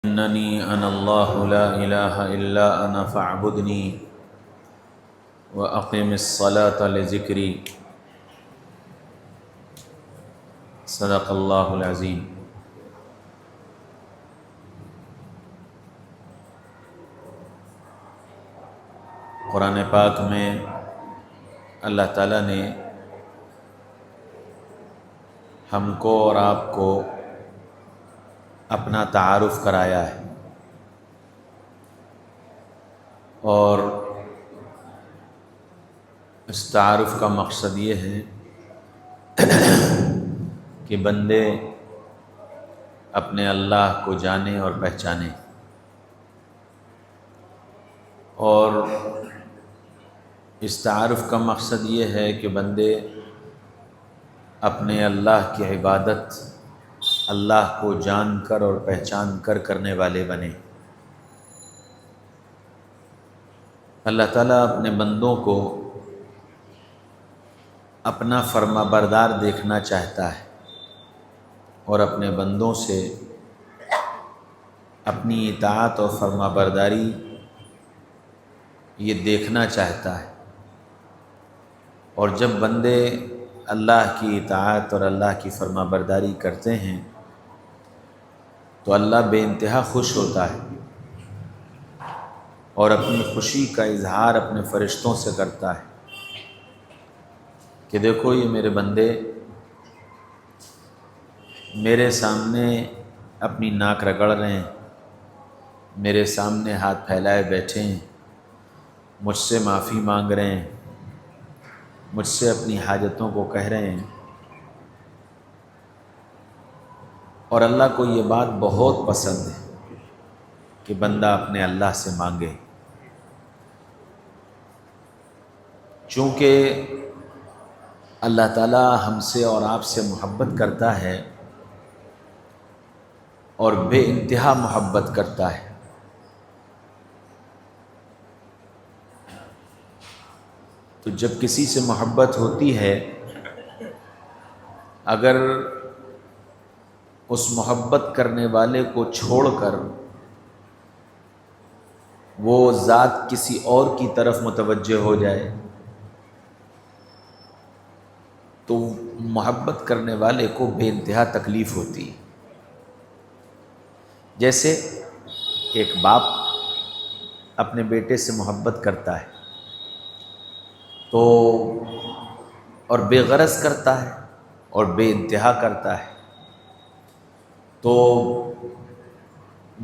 اننی انا اللہ لا الہ الا انا فاعبدنی واقم الصلاة لذکری۔ صدق اللہ العظیم۔ قرآن پاک میں اللہ تعالیٰ نے ہم کو اور آپ کو اپنا تعارف کرایا ہے، اور اس تعارف کا مقصد یہ ہے کہ بندے اپنے اللہ کو جانیں اور پہچانیں، اور اس تعارف کا مقصد یہ ہے کہ بندے اپنے اللہ کی عبادت اللہ کو جان کر اور پہچان کر کرنے والے بنیں۔ اللہ تعالیٰ اپنے بندوں کو اپنا فرما بردار دیکھنا چاہتا ہے، اور اپنے بندوں سے اپنی اطاعت اور فرما برداری یہ دیکھنا چاہتا ہے۔ اور جب بندے اللہ کی اطاعت اور اللہ کی فرما برداری کرتے ہیں تو اللہ بے انتہا خوش ہوتا ہے، اور اپنی خوشی کا اظہار اپنے فرشتوں سے کرتا ہے کہ دیکھو یہ میرے بندے میرے سامنے اپنی ناک رگڑ رہے ہیں، میرے سامنے ہاتھ پھیلائے بیٹھے ہیں، مجھ سے معافی مانگ رہے ہیں، مجھ سے اپنی حاجتوں کو کہہ رہے ہیں، اور اللہ کو یہ بات بہت پسند ہے کہ بندہ اپنے اللہ سے مانگے، چونکہ اللہ تعالیٰ ہم سے اور آپ سے محبت کرتا ہے اور بے انتہا محبت کرتا ہے۔ تو جب کسی سے محبت ہوتی ہے، اگر اس محبت کرنے والے کو چھوڑ کر وہ ذات کسی اور کی طرف متوجہ ہو جائے تو محبت کرنے والے کو بے انتہا تکلیف ہوتی ہے۔ جیسے ایک باپ اپنے بیٹے سے محبت کرتا ہے تو اور بے غرض کرتا ہے اور بے انتہا کرتا ہے، تو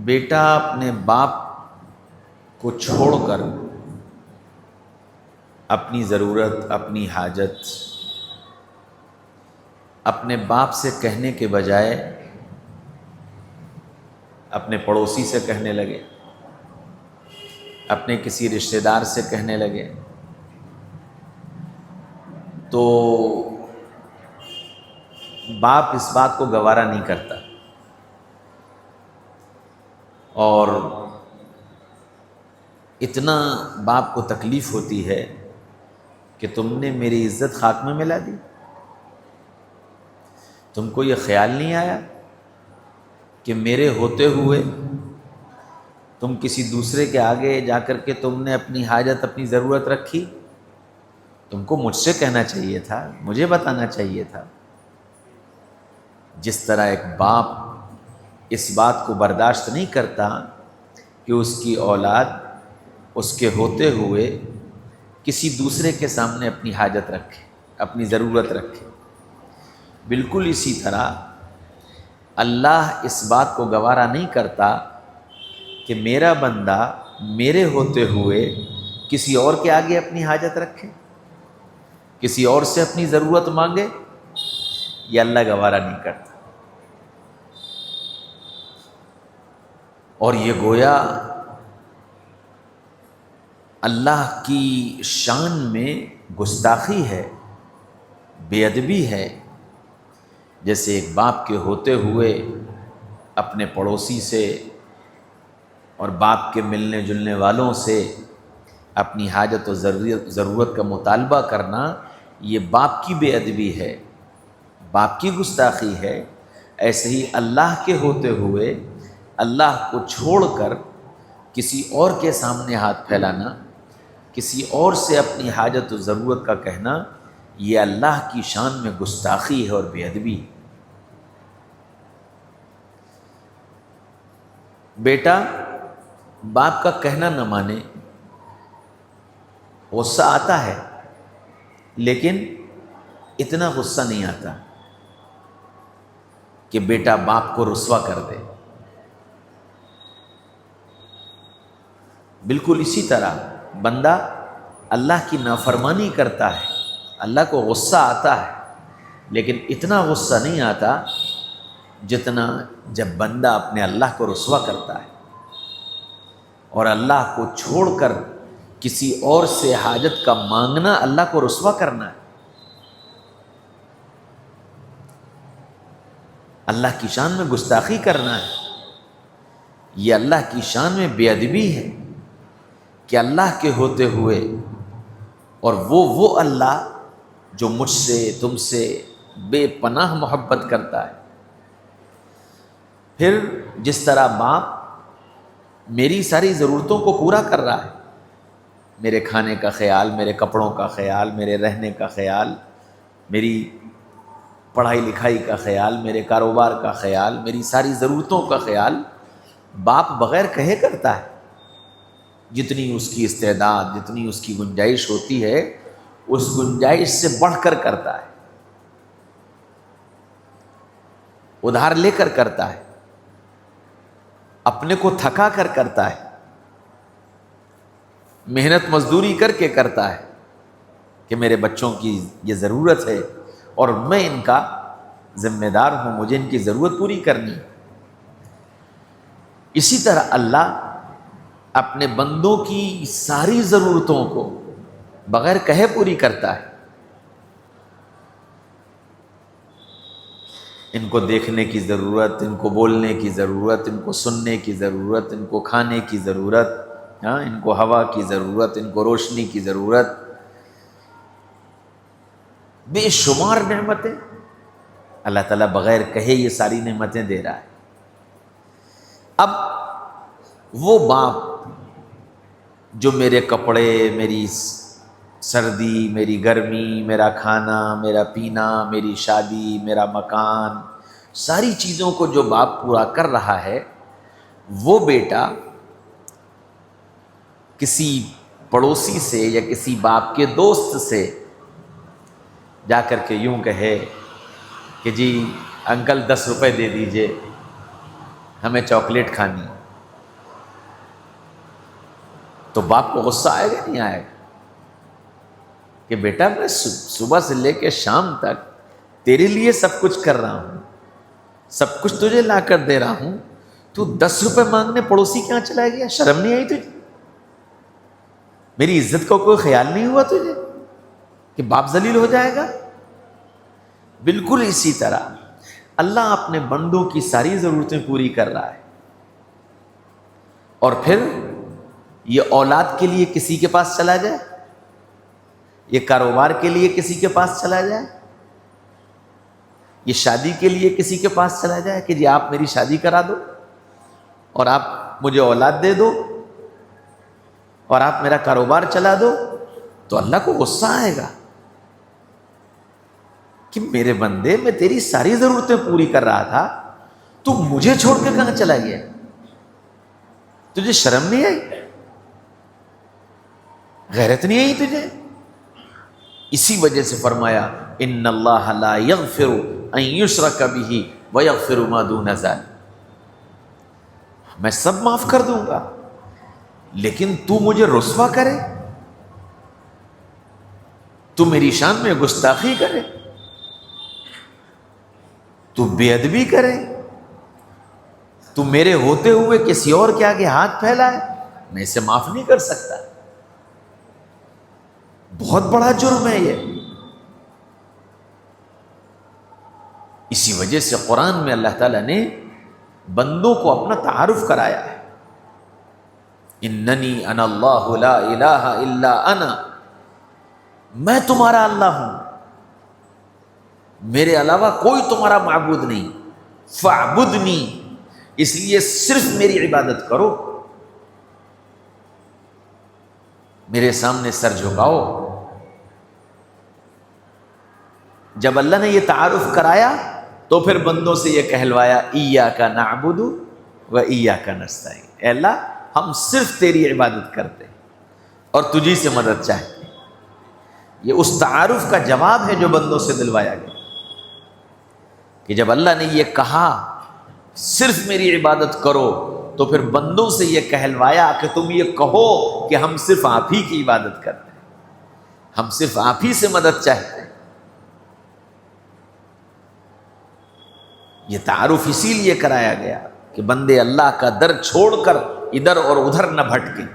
بیٹا اپنے باپ کو چھوڑ کر اپنی ضرورت، اپنی حاجت اپنے باپ سے کہنے کے بجائے اپنے پڑوسی سے کہنے لگے، اپنے کسی رشتہ دار سے کہنے لگے، تو باپ اس بات کو گوارا نہیں کرتا، اور اتنا باپ کو تکلیف ہوتی ہے کہ تم نے میری عزت خاک میں ملا دی، تم کو یہ خیال نہیں آیا کہ میرے ہوتے ہوئے تم کسی دوسرے کے آگے جا کر کے تم نے اپنی حاجت، اپنی ضرورت رکھی، تم کو مجھ سے کہنا چاہیے تھا، مجھے بتانا چاہیے تھا۔ جس طرح ایک باپ اس بات کو برداشت نہیں کرتا کہ اس کی اولاد اس کے ہوتے ہوئے کسی دوسرے کے سامنے اپنی حاجت رکھے، اپنی ضرورت رکھے، بالکل اسی طرح اللہ اس بات کو گوارا نہیں کرتا کہ میرا بندہ میرے ہوتے ہوئے کسی اور کے آگے اپنی حاجت رکھے، کسی اور سے اپنی ضرورت مانگے، یہ اللہ گوارا نہیں کرتا۔ اور یہ گویا اللہ کی شان میں گستاخی ہے، بے ادبی ہے۔ جیسے ایک باپ کے ہوتے ہوئے اپنے پڑوسی سے اور باپ کے ملنے جلنے والوں سے اپنی حاجت و ضرورت کا مطالبہ کرنا، یہ باپ کی بے ادبی ہے، باپ کی گستاخی ہے۔ ایسے ہی اللہ کے ہوتے ہوئے اللہ کو چھوڑ کر کسی اور کے سامنے ہاتھ پھیلانا، کسی اور سے اپنی حاجت و ضرورت کا کہنا، یہ اللہ کی شان میں گستاخی ہے اور بے ادبی ہے۔ بیٹا باپ کا کہنا نہ مانے، غصہ آتا ہے، لیکن اتنا غصہ نہیں آتا کہ بیٹا باپ کو رسوا کر دے۔ بالکل اسی طرح بندہ اللہ کی نافرمانی کرتا ہے، اللہ کو غصہ آتا ہے، لیکن اتنا غصہ نہیں آتا جتنا جب بندہ اپنے اللہ کو رسوا کرتا ہے۔ اور اللہ کو چھوڑ کر کسی اور سے حاجت کا مانگنا اللہ کو رسوا کرنا ہے، اللہ کی شان میں گستاخی کرنا ہے، یہ اللہ کی شان میں بے ادبی ہے کہ اللہ کے ہوتے ہوئے اور وہ اللہ جو مجھ سے تم سے بے پناہ محبت کرتا ہے۔ پھر جس طرح باپ میری ساری ضرورتوں کو پورا کر رہا ہے، میرے کھانے کا خیال، میرے کپڑوں کا خیال، میرے رہنے کا خیال، میری پڑھائی لکھائی کا خیال، میرے کاروبار کا خیال، میری ساری ضرورتوں کا خیال باپ بغیر کہے کرتا ہے۔ جتنی اس کی استعداد، جتنی اس کی گنجائش ہوتی ہے، اس گنجائش سے بڑھ کر کرتا ہے، ادھار لے کر کرتا ہے، اپنے کو تھکا کر کرتا ہے، محنت مزدوری کر کے کرتا ہے کہ میرے بچوں کی یہ ضرورت ہے اور میں ان کا ذمہ دار ہوں، مجھے ان کی ضرورت پوری کرنی ہے۔ اسی طرح اللہ اپنے بندوں کی ساری ضرورتوں کو بغیر کہے پوری کرتا ہے۔ ان کو دیکھنے کی ضرورت، ان کو بولنے کی ضرورت، ان کو سننے کی ضرورت، ان کو کھانے کی ضرورت، ان کو ہوا کی ضرورت، ان کو روشنی کی ضرورت، بے شمار نعمتیں اللہ تعالیٰ بغیر کہے یہ ساری نعمتیں دے رہا ہے۔ اب وہ باپ جو میرے کپڑے، میری سردی، میری گرمی، میرا کھانا، میرا پینا، میری شادی، میرا مکان، ساری چیزوں کو جو باپ پورا کر رہا ہے، وہ بیٹا کسی پڑوسی سے یا کسی باپ کے دوست سے جا کر کے یوں کہے کہ جی انکل 10 روپے دے دیجئے، ہمیں چاکلیٹ کھانی، تو باپ کو غصہ آئے گا نہیں آئے گا کہ بیٹا میں صبح سے لے کے شام تک تیرے لیے سب کچھ کر رہا ہوں، سب کچھ تجھے لا کر دے رہا ہوں، تو 10 روپے مانگنے پڑوسی کے یہاں چلا گیا؟ شرم نہیں آئی تجھے؟ میری عزت کا کوئی خیال نہیں ہوا تجھے کہ باپ ذلیل ہو جائے گا؟ بالکل اسی طرح اللہ اپنے بندوں کی ساری ضرورتیں پوری کر رہا ہے، اور پھر یہ اولاد کے لیے کسی کے پاس چلا جائے، یہ کاروبار کے لیے کسی کے پاس چلا جائے، یہ شادی کے لیے کسی کے پاس چلا جائے کہ جی آپ میری شادی کرا دو اور آپ مجھے اولاد دے دو اور آپ میرا کاروبار چلا دو، تو اللہ کو غصہ آئے گا کہ میرے بندے میں تیری ساری ضرورتیں پوری کر رہا تھا، تو مجھے چھوڑ کے کہاں چلا گیا؟ تجھے شرم نہیں آئی؟ غیرت نہیں آئی تجھے؟ اسی وجہ سے فرمایا ان اللہ لا یغفر ان یشرک بہ ویغفر ما دون ذلک، میں سب معاف کر دوں گا لیکن تو مجھے رسوا کرے، تو میری شان میں گستاخی کرے، تو بے ادبی کرے، تو میرے ہوتے ہوئے کسی اور کے آگے ہاتھ پھیلائے، میں اسے معاف نہیں کر سکتا۔ بہت بڑا جرم ہے یہ۔ اسی وجہ سے قرآن میں اللہ تعالیٰ نے بندوں کو اپنا تعارف کرایا ہے، اننی انا اللہ لا الہ الا انا، میں تمہارا اللہ ہوں، میرے علاوہ کوئی تمہارا معبود نہیں، فاعبدنی، اس لیے صرف میری عبادت کرو، میرے سامنے سر جھکاؤ۔ جب اللہ نے یہ تعارف کرایا تو پھر بندوں سے یہ کہلوایا ایاک نعبد و ایاک نستعین، اے اللہ ہم صرف تیری عبادت کرتے اور تجھی سے مدد چاہتے ہیں۔ یہ اس تعارف کا جواب ہے جو بندوں سے دلوایا گیا کہ جب اللہ نے یہ کہا صرف میری عبادت کرو تو پھر بندوں سے یہ کہلوایا کہ تم یہ کہو کہ ہم صرف آپ ہی کی عبادت کرتے ہیں، ہم صرف آپ ہی سے مدد چاہتے ہیں۔ یہ تعارف اسی لیے کرایا گیا کہ بندے اللہ کا در چھوڑ کر ادھر اور ادھر نہ بھٹکیں،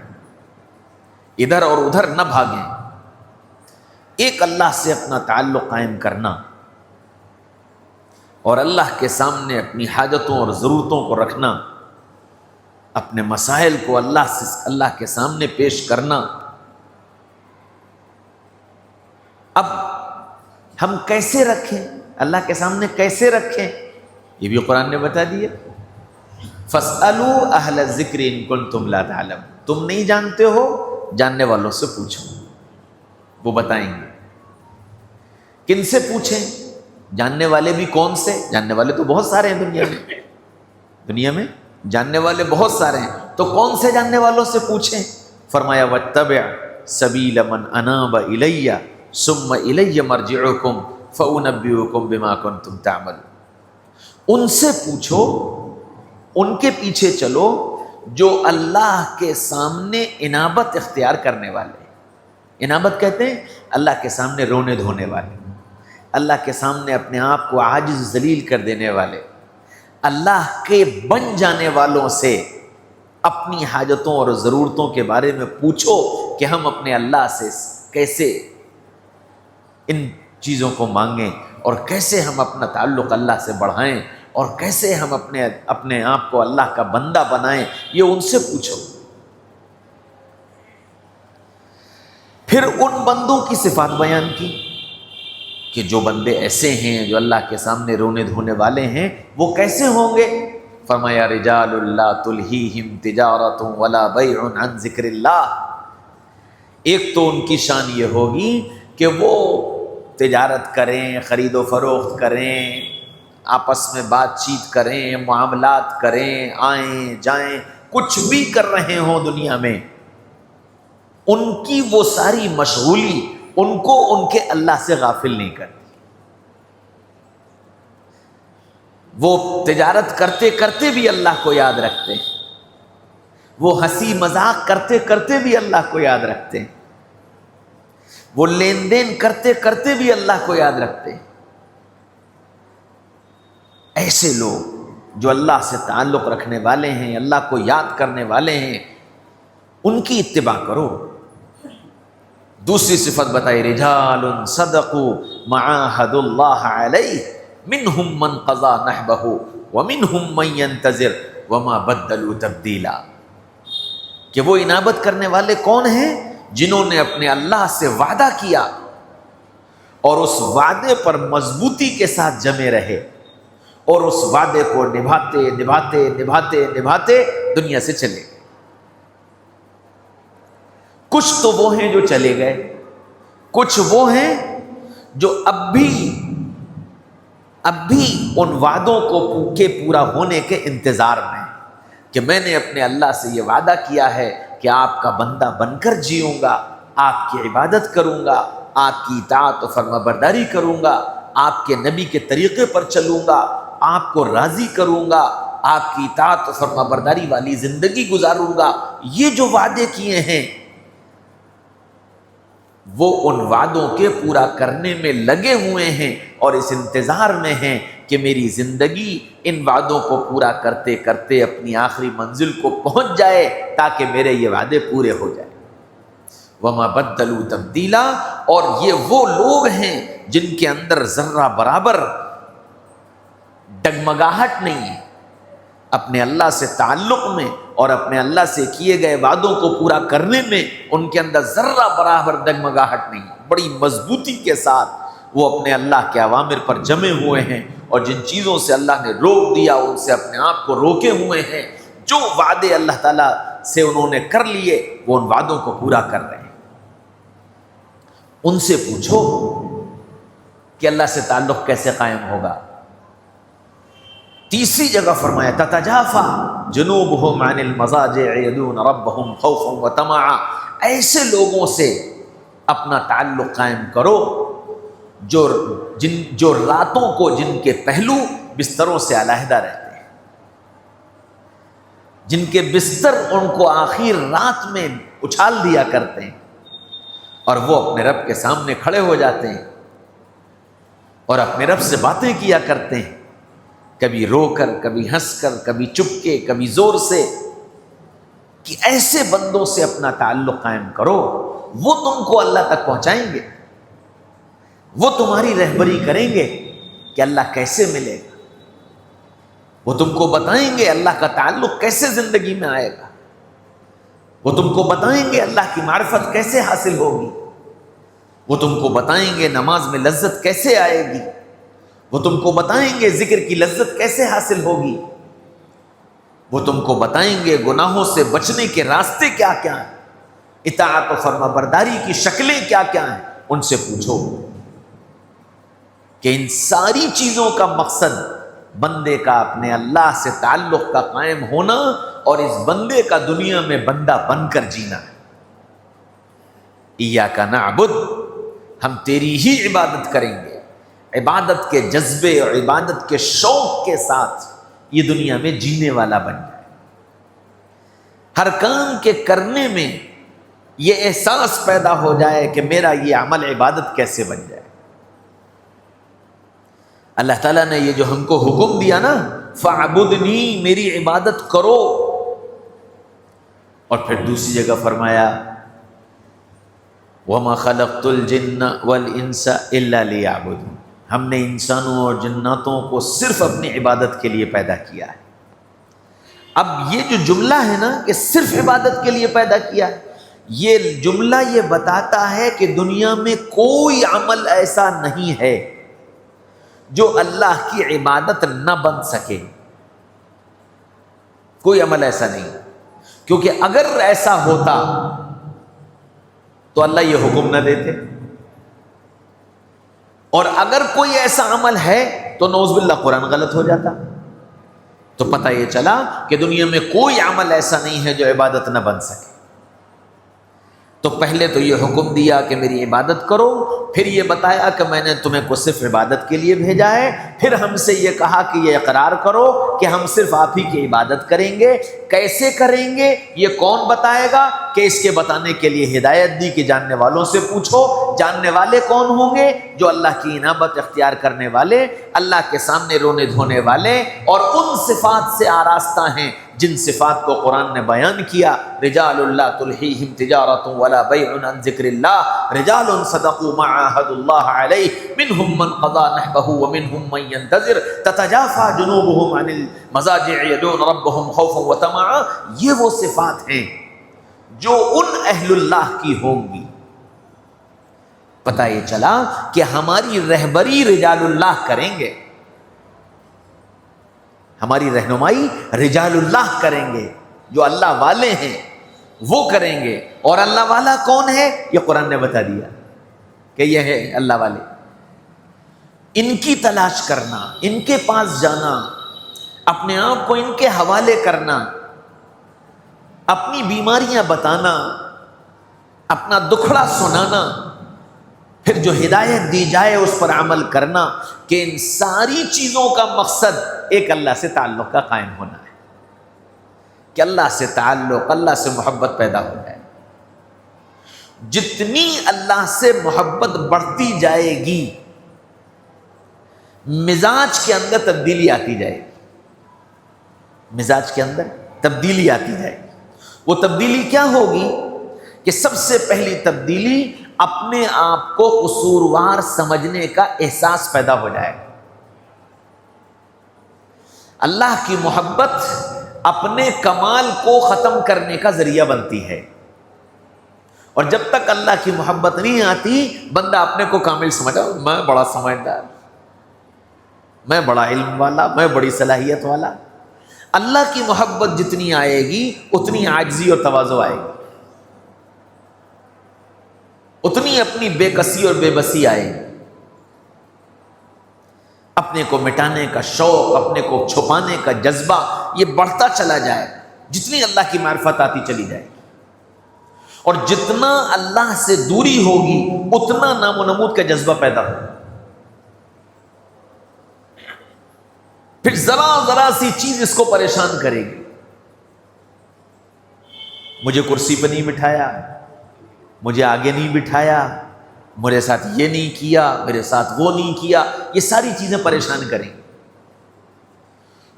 ادھر اور ادھر نہ بھاگیں، ایک اللہ سے اپنا تعلق قائم کرنا اور اللہ کے سامنے اپنی حاجتوں اور ضرورتوں کو رکھنا، اپنے مسائل کو اللہ کے سامنے پیش کرنا۔ اب ہم کیسے رکھیں، اللہ کے سامنے کیسے رکھیں، یہ بھی قرآن نے بتا دیا۔ فَاسْأَلُوا أَهْلَ الذِّكْرِ إِن كُنتُمْ لَا تَعْلَمُونَ، تم نہیں جانتے ہو جاننے والوں سے پوچھو، وہ بتائیں گے۔ کن سے پوچھیں؟ جاننے والے بھی کون سے؟ جاننے والے تو بہت سارے ہیں دنیا میں جاننے والے بہت سارے ہیں، تو کون سے جاننے والوں سے پوچھیں؟ فرمایا وَاتَّبِعْ سَبِيلَ مَنْ أَنَابَ إِلَيَّ ثُمَّ إِلَيَّ مَرْجِعُكُمْ فَأُنَبِّئُكُمْ بِمَا كُنتُمْ تَعْمَلُونَ۔ ان سے پوچھو، ان کے پیچھے چلو جو اللہ کے سامنے انابت اختیار کرنے والے۔ انابت کہتے ہیں اللہ کے سامنے رونے دھونے والے، اللہ کے سامنے اپنے آپ کو عاجز ذلیل کر دینے والے، اللہ کے بن جانے والوں سے اپنی حاجتوں اور ضرورتوں کے بارے میں پوچھو کہ ہم اپنے اللہ سے کیسے ان چیزوں کو مانگیں اور کیسے ہم اپنا تعلق اللہ سے بڑھائیں اور کیسے ہم اپنے آپ کو اللہ کا بندہ بنائیں، یہ ان سے پوچھو۔ پھر ان بندوں کی صفات بیان کی کہ جو بندے ایسے ہیں جو اللہ کے سامنے رونے دھونے والے ہیں وہ کیسے ہوں گے؟ فرمایا رجال لا تلہیہم تجارت ولا بیع عن ذکر اللہ۔ ایک تو ان کی شان یہ ہوگی کہ وہ تجارت کریں، خرید و فروخت کریں، آپس میں بات چیت کریں، معاملات کریں، آئیں جائیں، کچھ بھی کر رہے ہوں دنیا میں، ان کی وہ ساری مشغولی ان کو ان کے اللہ سے غافل نہیں کرتی۔ وہ تجارت کرتے کرتے بھی اللہ کو یاد رکھتے ہیں، وہ ہنسی مذاق کرتے کرتے بھی اللہ کو یاد رکھتے ہیں، وہ لین دین کرتے کرتے بھی اللہ کو یاد رکھتے ہیں۔ ایسے لوگ جو اللہ سے تعلق رکھنے والے ہیں، اللہ کو یاد کرنے والے ہیں، ان کی اتباع کرو۔ دوسری صفت بتائی رجال صدقوا ما عاهدوا الله علیہ منہم من قضى نحبہ ومنہم من ينتظر وما بدلوا تبدیلا، کہ وہ انابت کرنے والے کون ہیں؟ جنہوں نے اپنے اللہ سے وعدہ کیا اور اس وعدے پر مضبوطی کے ساتھ جمے رہے اور اس وعدے کو نبھاتے نبھاتے نبھاتے نبھاتے دنیا سے چلے گئے۔ کچھ تو وہ ہیں جو چلے گئے، کچھ وہ ہیں جو اب بھی ان وعدوں کے پورا ہونے کے انتظار میں، کہ میں نے اپنے اللہ سے یہ وعدہ کیا ہے کہ آپ کا بندہ بن کر جیوں گا، آپ کی عبادت کروں گا، آپ کی اطاعت و فرما برداری کروں گا، آپ کے نبی کے طریقے پر چلوں گا، آپ کو راضی کروں گا، آپ کی اطاعت و فرما برداری والی زندگی گزاروں گا۔ یہ جو وعدے کیے ہیں وہ ان وعدوں کے پورا کرنے میں لگے ہوئے ہیں اور اس انتظار میں ہیں کہ میری زندگی ان وعدوں کو پورا کرتے کرتے اپنی آخری منزل کو پہنچ جائے تاکہ میرے یہ وعدے پورے ہو جائیں۔ وما بدلوا تبدیلا، اور یہ وہ لوگ ہیں جن کے اندر ذرہ برابر ڈگمگاہٹ نہیں ہے اپنے اللہ سے تعلق میں اور اپنے اللہ سے کیے گئے وعدوں کو پورا کرنے میں، ان کے اندر ذرہ برابر ڈگمگاہٹ نہیں، بڑی مضبوطی کے ساتھ وہ اپنے اللہ کے اوامر پر جمے ہوئے ہیں اور جن چیزوں سے اللہ نے روک دیا ان سے اپنے آپ کو روکے ہوئے ہیں، جو وعدے اللہ تعالیٰ سے انہوں نے کر لیے وہ ان وعدوں کو پورا کر رہے ہیں۔ ان سے پوچھو کہ اللہ سے تعلق کیسے قائم ہوگا۔ تیسری جگہ فرمایا تتجافا جنوبہم عن المضاجع یدعون ربہم خوفا وطمعا، ایسے لوگوں سے اپنا تعلق قائم کرو جو راتوں کو جن کے پہلو بستروں سے علیحدہ رہتے ہیں، جن کے بستر ان کو آخر رات میں اچھال دیا کرتے ہیں، اور وہ اپنے رب کے سامنے کھڑے ہو جاتے ہیں اور اپنے رب سے باتیں کیا کرتے ہیں، کبھی رو کر، کبھی ہنس کر، کبھی چپ کے، کبھی زور سے، کہ ایسے بندوں سے اپنا تعلق قائم کرو، وہ تم کو اللہ تک پہنچائیں گے، وہ تمہاری رہبری کریں گے کہ اللہ کیسے ملے گا، وہ تم کو بتائیں گے اللہ کا تعلق کیسے زندگی میں آئے گا، وہ تم کو بتائیں گے اللہ کی معرفت کیسے حاصل ہوگی، وہ تم کو بتائیں گے نماز میں لذت کیسے آئے گی، وہ تم کو بتائیں گے ذکر کی لذت کیسے حاصل ہوگی، وہ تم کو بتائیں گے گناہوں سے بچنے کے راستے کیا کیا ہیں، اطاعت و فرما برداری کی شکلیں کیا کیا ہیں۔ ان سے پوچھو کہ ان ساری چیزوں کا مقصد بندے کا اپنے اللہ سے تعلق کا قائم ہونا اور اس بندے کا دنیا میں بندہ بن کر جینا ہے۔ ایاک نعبد، ہم تیری ہی عبادت کریں گے، عبادت کے جذبے اور عبادت کے شوق کے ساتھ یہ دنیا میں جینے والا بن جائے، ہر کام کے کرنے میں یہ احساس پیدا ہو جائے کہ میرا یہ عمل عبادت کیسے بن جائے۔ اللہ تعالیٰ نے یہ جو ہم کو حکم دیا نا، فَاعْبُدْنِی، میری عبادت کرو، اور پھر دوسری جگہ فرمایا وَمَا خَلَقْتُ الْجِنَّ وَالْإِنسَ إِلَّا لِيَعْبُدُونِ، ہم نے انسانوں اور جناتوں کو صرف اپنی عبادت کے لیے پیدا کیا ہے۔ اب یہ جو جملہ ہے نا کہ صرف عبادت کے لیے پیدا کیا ہے، یہ جملہ یہ بتاتا ہے کہ دنیا میں کوئی عمل ایسا نہیں ہے جو اللہ کی عبادت نہ بن سکے، کوئی عمل ایسا نہیں، کیونکہ اگر ایسا ہوتا تو اللہ یہ حکم نہ دیتے، اور اگر کوئی ایسا عمل ہے تو نعوذ باللہ قرآن غلط ہو جاتا۔ تو پتہ یہ چلا کہ دنیا میں کوئی عمل ایسا نہیں ہے جو عبادت نہ بن سکے۔ تو پہلے تو یہ حکم دیا کہ میری عبادت کرو، پھر یہ بتایا کہ میں نے تمہیں کو صرف عبادت کے لیے بھیجا ہے، پھر ہم سے یہ کہا کہ یہ اقرار کرو کہ ہم صرف آپ ہی کی عبادت کریں گے۔ کیسے کریں گے یہ کون بتائے گا؟ کہ اس کے بتانے کے لیے ہدایت دی کہ جاننے والوں سے پوچھو۔ جاننے والے کون ہوں گے؟ جو اللہ کی انابت اختیار کرنے والے، اللہ کے سامنے رونے دھونے والے، اور ان صفات سے آراستہ ہیں جن صفات کو قرآن نے بیان کیا۔ رجال لا تلہیہم تجارۃ ولا بیع عن ذکر اللہ، رجال صدقوا ما عاہدوا اللہ علیہ، منہم من قضى نحبہ ومنہم من ينتظر، تتجافى جنوبہم عن المضاجع یدعون ربہم خوفا وطمعا۔ یہ وہ صفات ہیں جو ان اہل اللہ کی ہوں گی۔ پتہ یہ چلا کہ ہماری رہبری رجال اللہ کریں گے، ہماری رہنمائی رجال اللہ کریں گے، جو اللہ والے ہیں وہ کریں گے۔ اور اللہ والا کون ہے؟ یہ قرآن نے بتا دیا کہ یہ ہے اللہ والے۔ ان کی تلاش کرنا، ان کے پاس جانا، اپنے آپ کو ان کے حوالے کرنا، اپنی بیماریاں بتانا، اپنا دکھڑا سنانا، پھر جو ہدایت دی جائے اس پر عمل کرنا، کہ ان ساری چیزوں کا مقصد ایک اللہ سے تعلق کا قائم ہونا ہے، کہ اللہ سے تعلق، اللہ سے محبت پیدا ہو جائے۔ جتنی اللہ سے محبت بڑھتی جائے گی، مزاج کے اندر تبدیلی آتی جائے گی، مزاج کے اندر تبدیلی آتی جائے گی۔ وہ تبدیلی کیا ہوگی؟ کہ سب سے پہلی تبدیلی اپنے آپ کو قصوروار سمجھنے کا احساس پیدا ہو جائے گا۔ اللہ کی محبت اپنے کمال کو ختم کرنے کا ذریعہ بنتی ہے، اور جب تک اللہ کی محبت نہیں آتی بندہ اپنے کو کامل سمجھا، میں بڑا سمجھدار، میں بڑا علم والا، میں بڑی صلاحیت والا۔ اللہ کی محبت جتنی آئے گی اتنی عاجزی اور تواضع آئے گی، اتنی اپنی بے کسی اور بے بسی آئے گی۔ اپنے کو مٹانے کا شوق، اپنے کو چھپانے کا جذبہ یہ بڑھتا چلا جائے جتنی اللہ کی معرفت آتی چلی جائے گی، اور جتنا اللہ سے دوری ہوگی اتنا نام و نمود کا جذبہ پیدا ہوگا۔ پھر ذرا ذرا سی چیز اس کو پریشان کرے گی، مجھے کرسی پہ نہیں بٹھایا، مجھے آگے نہیں بٹھایا، میرے ساتھ یہ نہیں کیا، میرے ساتھ وہ نہیں کیا، یہ ساری چیزیں پریشان کریں گی۔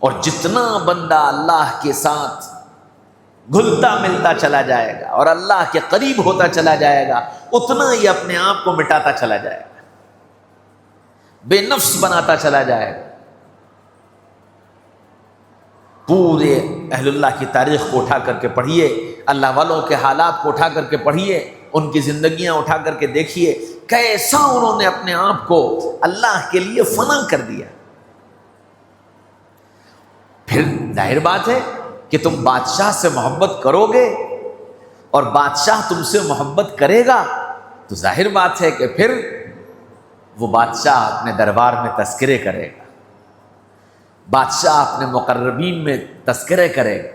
اور جتنا بندہ اللہ کے ساتھ گھلتا ملتا چلا جائے گا اور اللہ کے قریب ہوتا چلا جائے گا اتنا ہی اپنے آپ کو مٹاتا چلا جائے گا، بے نفس بناتا چلا جائے گا۔ پورے اہل اللہ کی تاریخ کو اٹھا کر کے پڑھیے، اللہ والوں کے حالات کو اٹھا کر کے پڑھیے، ان کی زندگیاں اٹھا کر کے دیکھیے کیسا انہوں نے اپنے آپ کو اللہ کے لیے فنا کر دیا۔ پھر ظاہر بات ہے کہ تم بادشاہ سے محبت کرو گے اور بادشاہ تم سے محبت کرے گا تو ظاہر بات ہے کہ پھر وہ بادشاہ اپنے دربار میں تذکرے کرے گا، بادشاہ اپنے مقربین میں تذکرے کرے گا،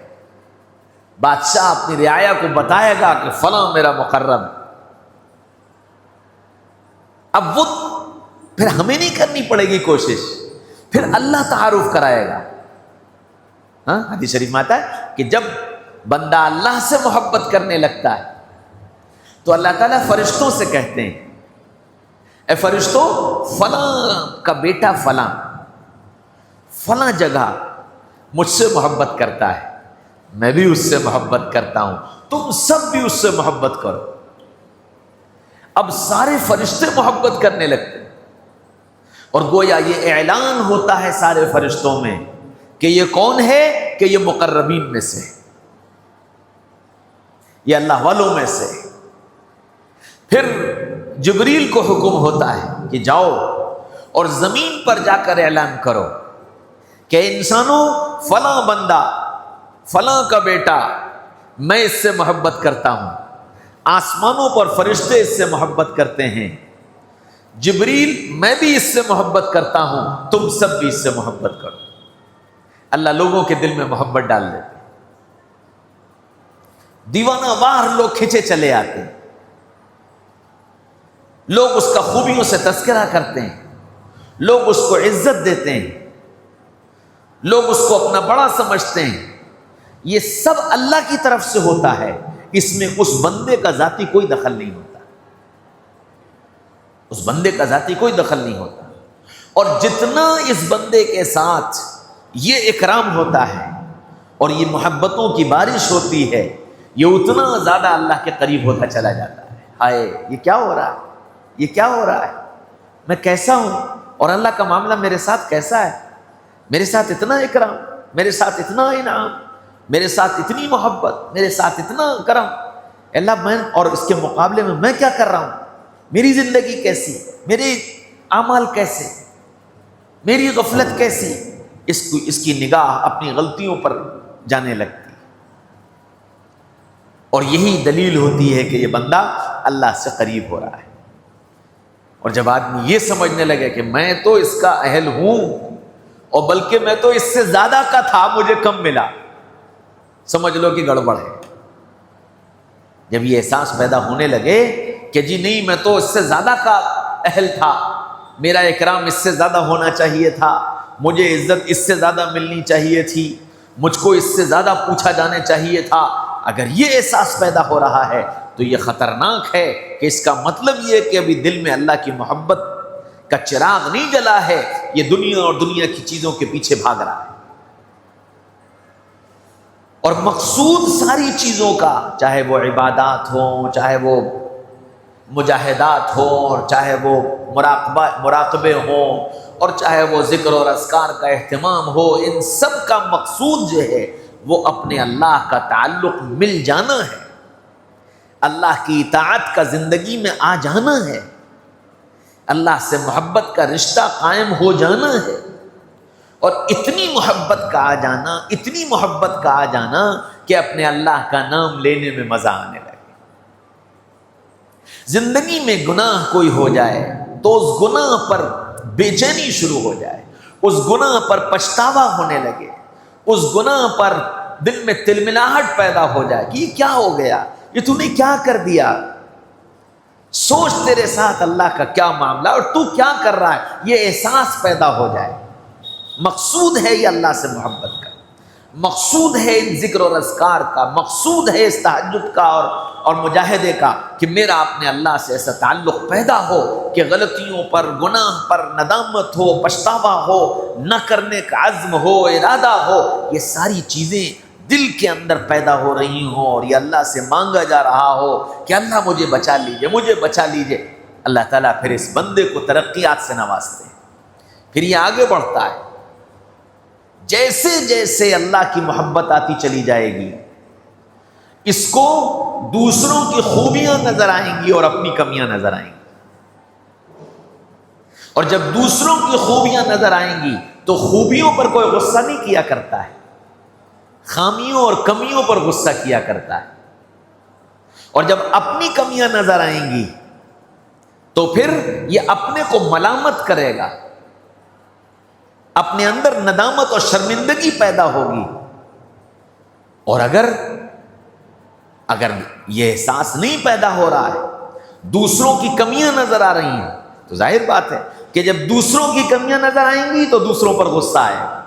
بادشاہ اپنی رعایا کو بتائے گا کہ فلاں میرا مقرب۔ اب وہ پھر ہمیں نہیں کرنی پڑے گی کوشش، پھر اللہ تعارف کرائے گا۔ ہاں حدیث شریف میں آتا ہے کہ جب بندہ اللہ سے محبت کرنے لگتا ہے تو اللہ تعالیٰ فرشتوں سے کہتے ہیں، اے فرشتوں، فلاں کا بیٹا فلاں فلاں جگہ مجھ سے محبت کرتا ہے، میں بھی اس سے محبت کرتا ہوں، تم سب بھی اس سے محبت کرو۔ اب سارے فرشتے محبت کرنے لگتے ہیں اور گویا یہ اعلان ہوتا ہے سارے فرشتوں میں کہ یہ کون ہے، کہ یہ مقربین میں سے، یہ اللہ والوں میں سے۔ پھر جبریل کو حکم ہوتا ہے کہ جاؤ اور زمین پر جا کر اعلان کرو کہ انسانوں، فلاں بندہ فلاں کا بیٹا میں اس سے محبت کرتا ہوں، آسمانوں پر فرشتے اس سے محبت کرتے ہیں، جبریل میں بھی اس سے محبت کرتا ہوں، تم سب بھی اس سے محبت کرو۔ اللہ لوگوں کے دل میں محبت ڈال دیتے، دیوانہ وار لوگ کھنچے چلے آتے ہیں، لوگ اس کا خوبیوں سے تذکرہ کرتے ہیں، لوگ اس کو عزت دیتے ہیں، لوگ اس کو اپنا بڑا سمجھتے ہیں۔ یہ سب اللہ کی طرف سے ہوتا ہے، اس میں اس بندے کا ذاتی کوئی دخل نہیں ہوتا، اس بندے کا ذاتی کوئی دخل نہیں ہوتا۔ اور جتنا اس بندے کے ساتھ یہ اکرام ہوتا ہے اور یہ محبتوں کی بارش ہوتی ہے، یہ اتنا زیادہ اللہ کے قریب ہوتا چلا جاتا ہے۔ ہائے یہ کیا ہو رہا ہے، یہ کیا ہو رہا ہے، میں کیسا ہوں اور اللہ کا معاملہ میرے ساتھ کیسا ہے، میرے ساتھ اتنا اکرام، میرے ساتھ اتنا انعام، میرے ساتھ اتنی محبت، میرے ساتھ اتنا کرم، اللہ میں اور اس کے مقابلے میں میں کیا کر رہا ہوں، میری زندگی کیسی، میرے اعمال کیسے، میری غفلت کیسی۔ اس کی نگاہ اپنی غلطیوں پر جانے لگتی، اور یہی دلیل ہوتی ہے کہ یہ بندہ اللہ سے قریب ہو رہا ہے۔ اور جب آدمی یہ سمجھنے لگے کہ میں تو اس کا اہل ہوں اور بلکہ میں تو اس سے زیادہ کا تھا، مجھے کم ملا، سمجھ لو کہ گڑبڑ ہے۔ جب یہ احساس پیدا ہونے لگے کہ جی نہیں، میں تو اس سے زیادہ کا اہل تھا، میرا اکرام اس سے زیادہ ہونا چاہیے تھا، مجھے عزت اس سے زیادہ ملنی چاہیے تھی، مجھ کو اس سے زیادہ پوچھا جانے چاہیے تھا، اگر یہ احساس پیدا ہو رہا ہے تو یہ خطرناک ہے کہ اس کا مطلب یہ کہ ابھی دل میں اللہ کی محبت کا چراغ نہیں جلا ہے، یہ دنیا اور دنیا کی چیزوں کے پیچھے بھاگ رہا ہے۔ اور مقصود ساری چیزوں کا، چاہے وہ عبادات ہوں، چاہے وہ مجاہدات ہوں، چاہے وہ مراقبے ہوں، اور چاہے وہ ذکر اور اذکار کا اہتمام ہو، ان سب کا مقصود جو ہے وہ اپنے اللہ کا تعلق مل جانا ہے، اللہ کی اطاعت کا زندگی میں آ جانا ہے، اللہ سے محبت کا رشتہ قائم ہو جانا ہے۔ اور اتنی محبت کا آ جانا، اتنی محبت کا آ جانا کہ اپنے اللہ کا نام لینے میں مزہ آنے لگے۔ زندگی میں گناہ کوئی ہو جائے تو اس گناہ پر بے چینی شروع ہو جائے، اس گناہ پر پچھتاوا ہونے لگے، اس گناہ پر دل میں تلملاہٹ پیدا ہو جائے کہ یہ کیا ہو گیا، یہ تو نے کیا کر دیا، سوچ تیرے ساتھ اللہ کا کیا معاملہ اور تو کیا کر رہا ہے، یہ احساس پیدا ہو جائے۔ مقصود ہے یہ اللہ سے محبت کا، مقصود ہے ان ذکر اور اذکار کا، مقصود ہے اس تہجد کا اور مجاہدے کا کہ میرا اپنے اللہ سے ایسا تعلق پیدا ہو کہ غلطیوں پر، گناہ پر ندامت ہو، پچھتاوا ہو، نہ کرنے کا عزم ہو، ارادہ ہو، یہ ساری چیزیں دل کے اندر پیدا ہو رہی ہوں اور یہ اللہ سے مانگا جا رہا ہو کہ اللہ مجھے بچا لیجئے، مجھے بچا لیجئے۔ اللہ تعالیٰ پھر اس بندے کو ترقیات سے نوازتے ہیں، پھر یہ آگے بڑھتا ہے۔ جیسے جیسے اللہ کی محبت آتی چلی جائے گی، اس کو دوسروں کی خوبیاں نظر آئیں گی اور اپنی کمیاں نظر آئیں گی، اور جب دوسروں کی خوبیاں نظر آئیں گی تو خوبیوں پر کوئی غصہ نہیں کیا کرتا ہے، خامیوں اور کمیوں پر غصہ کیا کرتا ہے، اور جب اپنی کمیاں نظر آئیں گی تو پھر یہ اپنے کو ملامت کرے گا، اپنے اندر ندامت اور شرمندگی پیدا ہوگی۔ اور اگر یہ احساس نہیں پیدا ہو رہا ہے، دوسروں کی کمیاں نظر آ رہی ہیں، تو ظاہر بات ہے کہ جب دوسروں کی کمیاں نظر آئیں گی تو دوسروں پر غصہ آئے گا،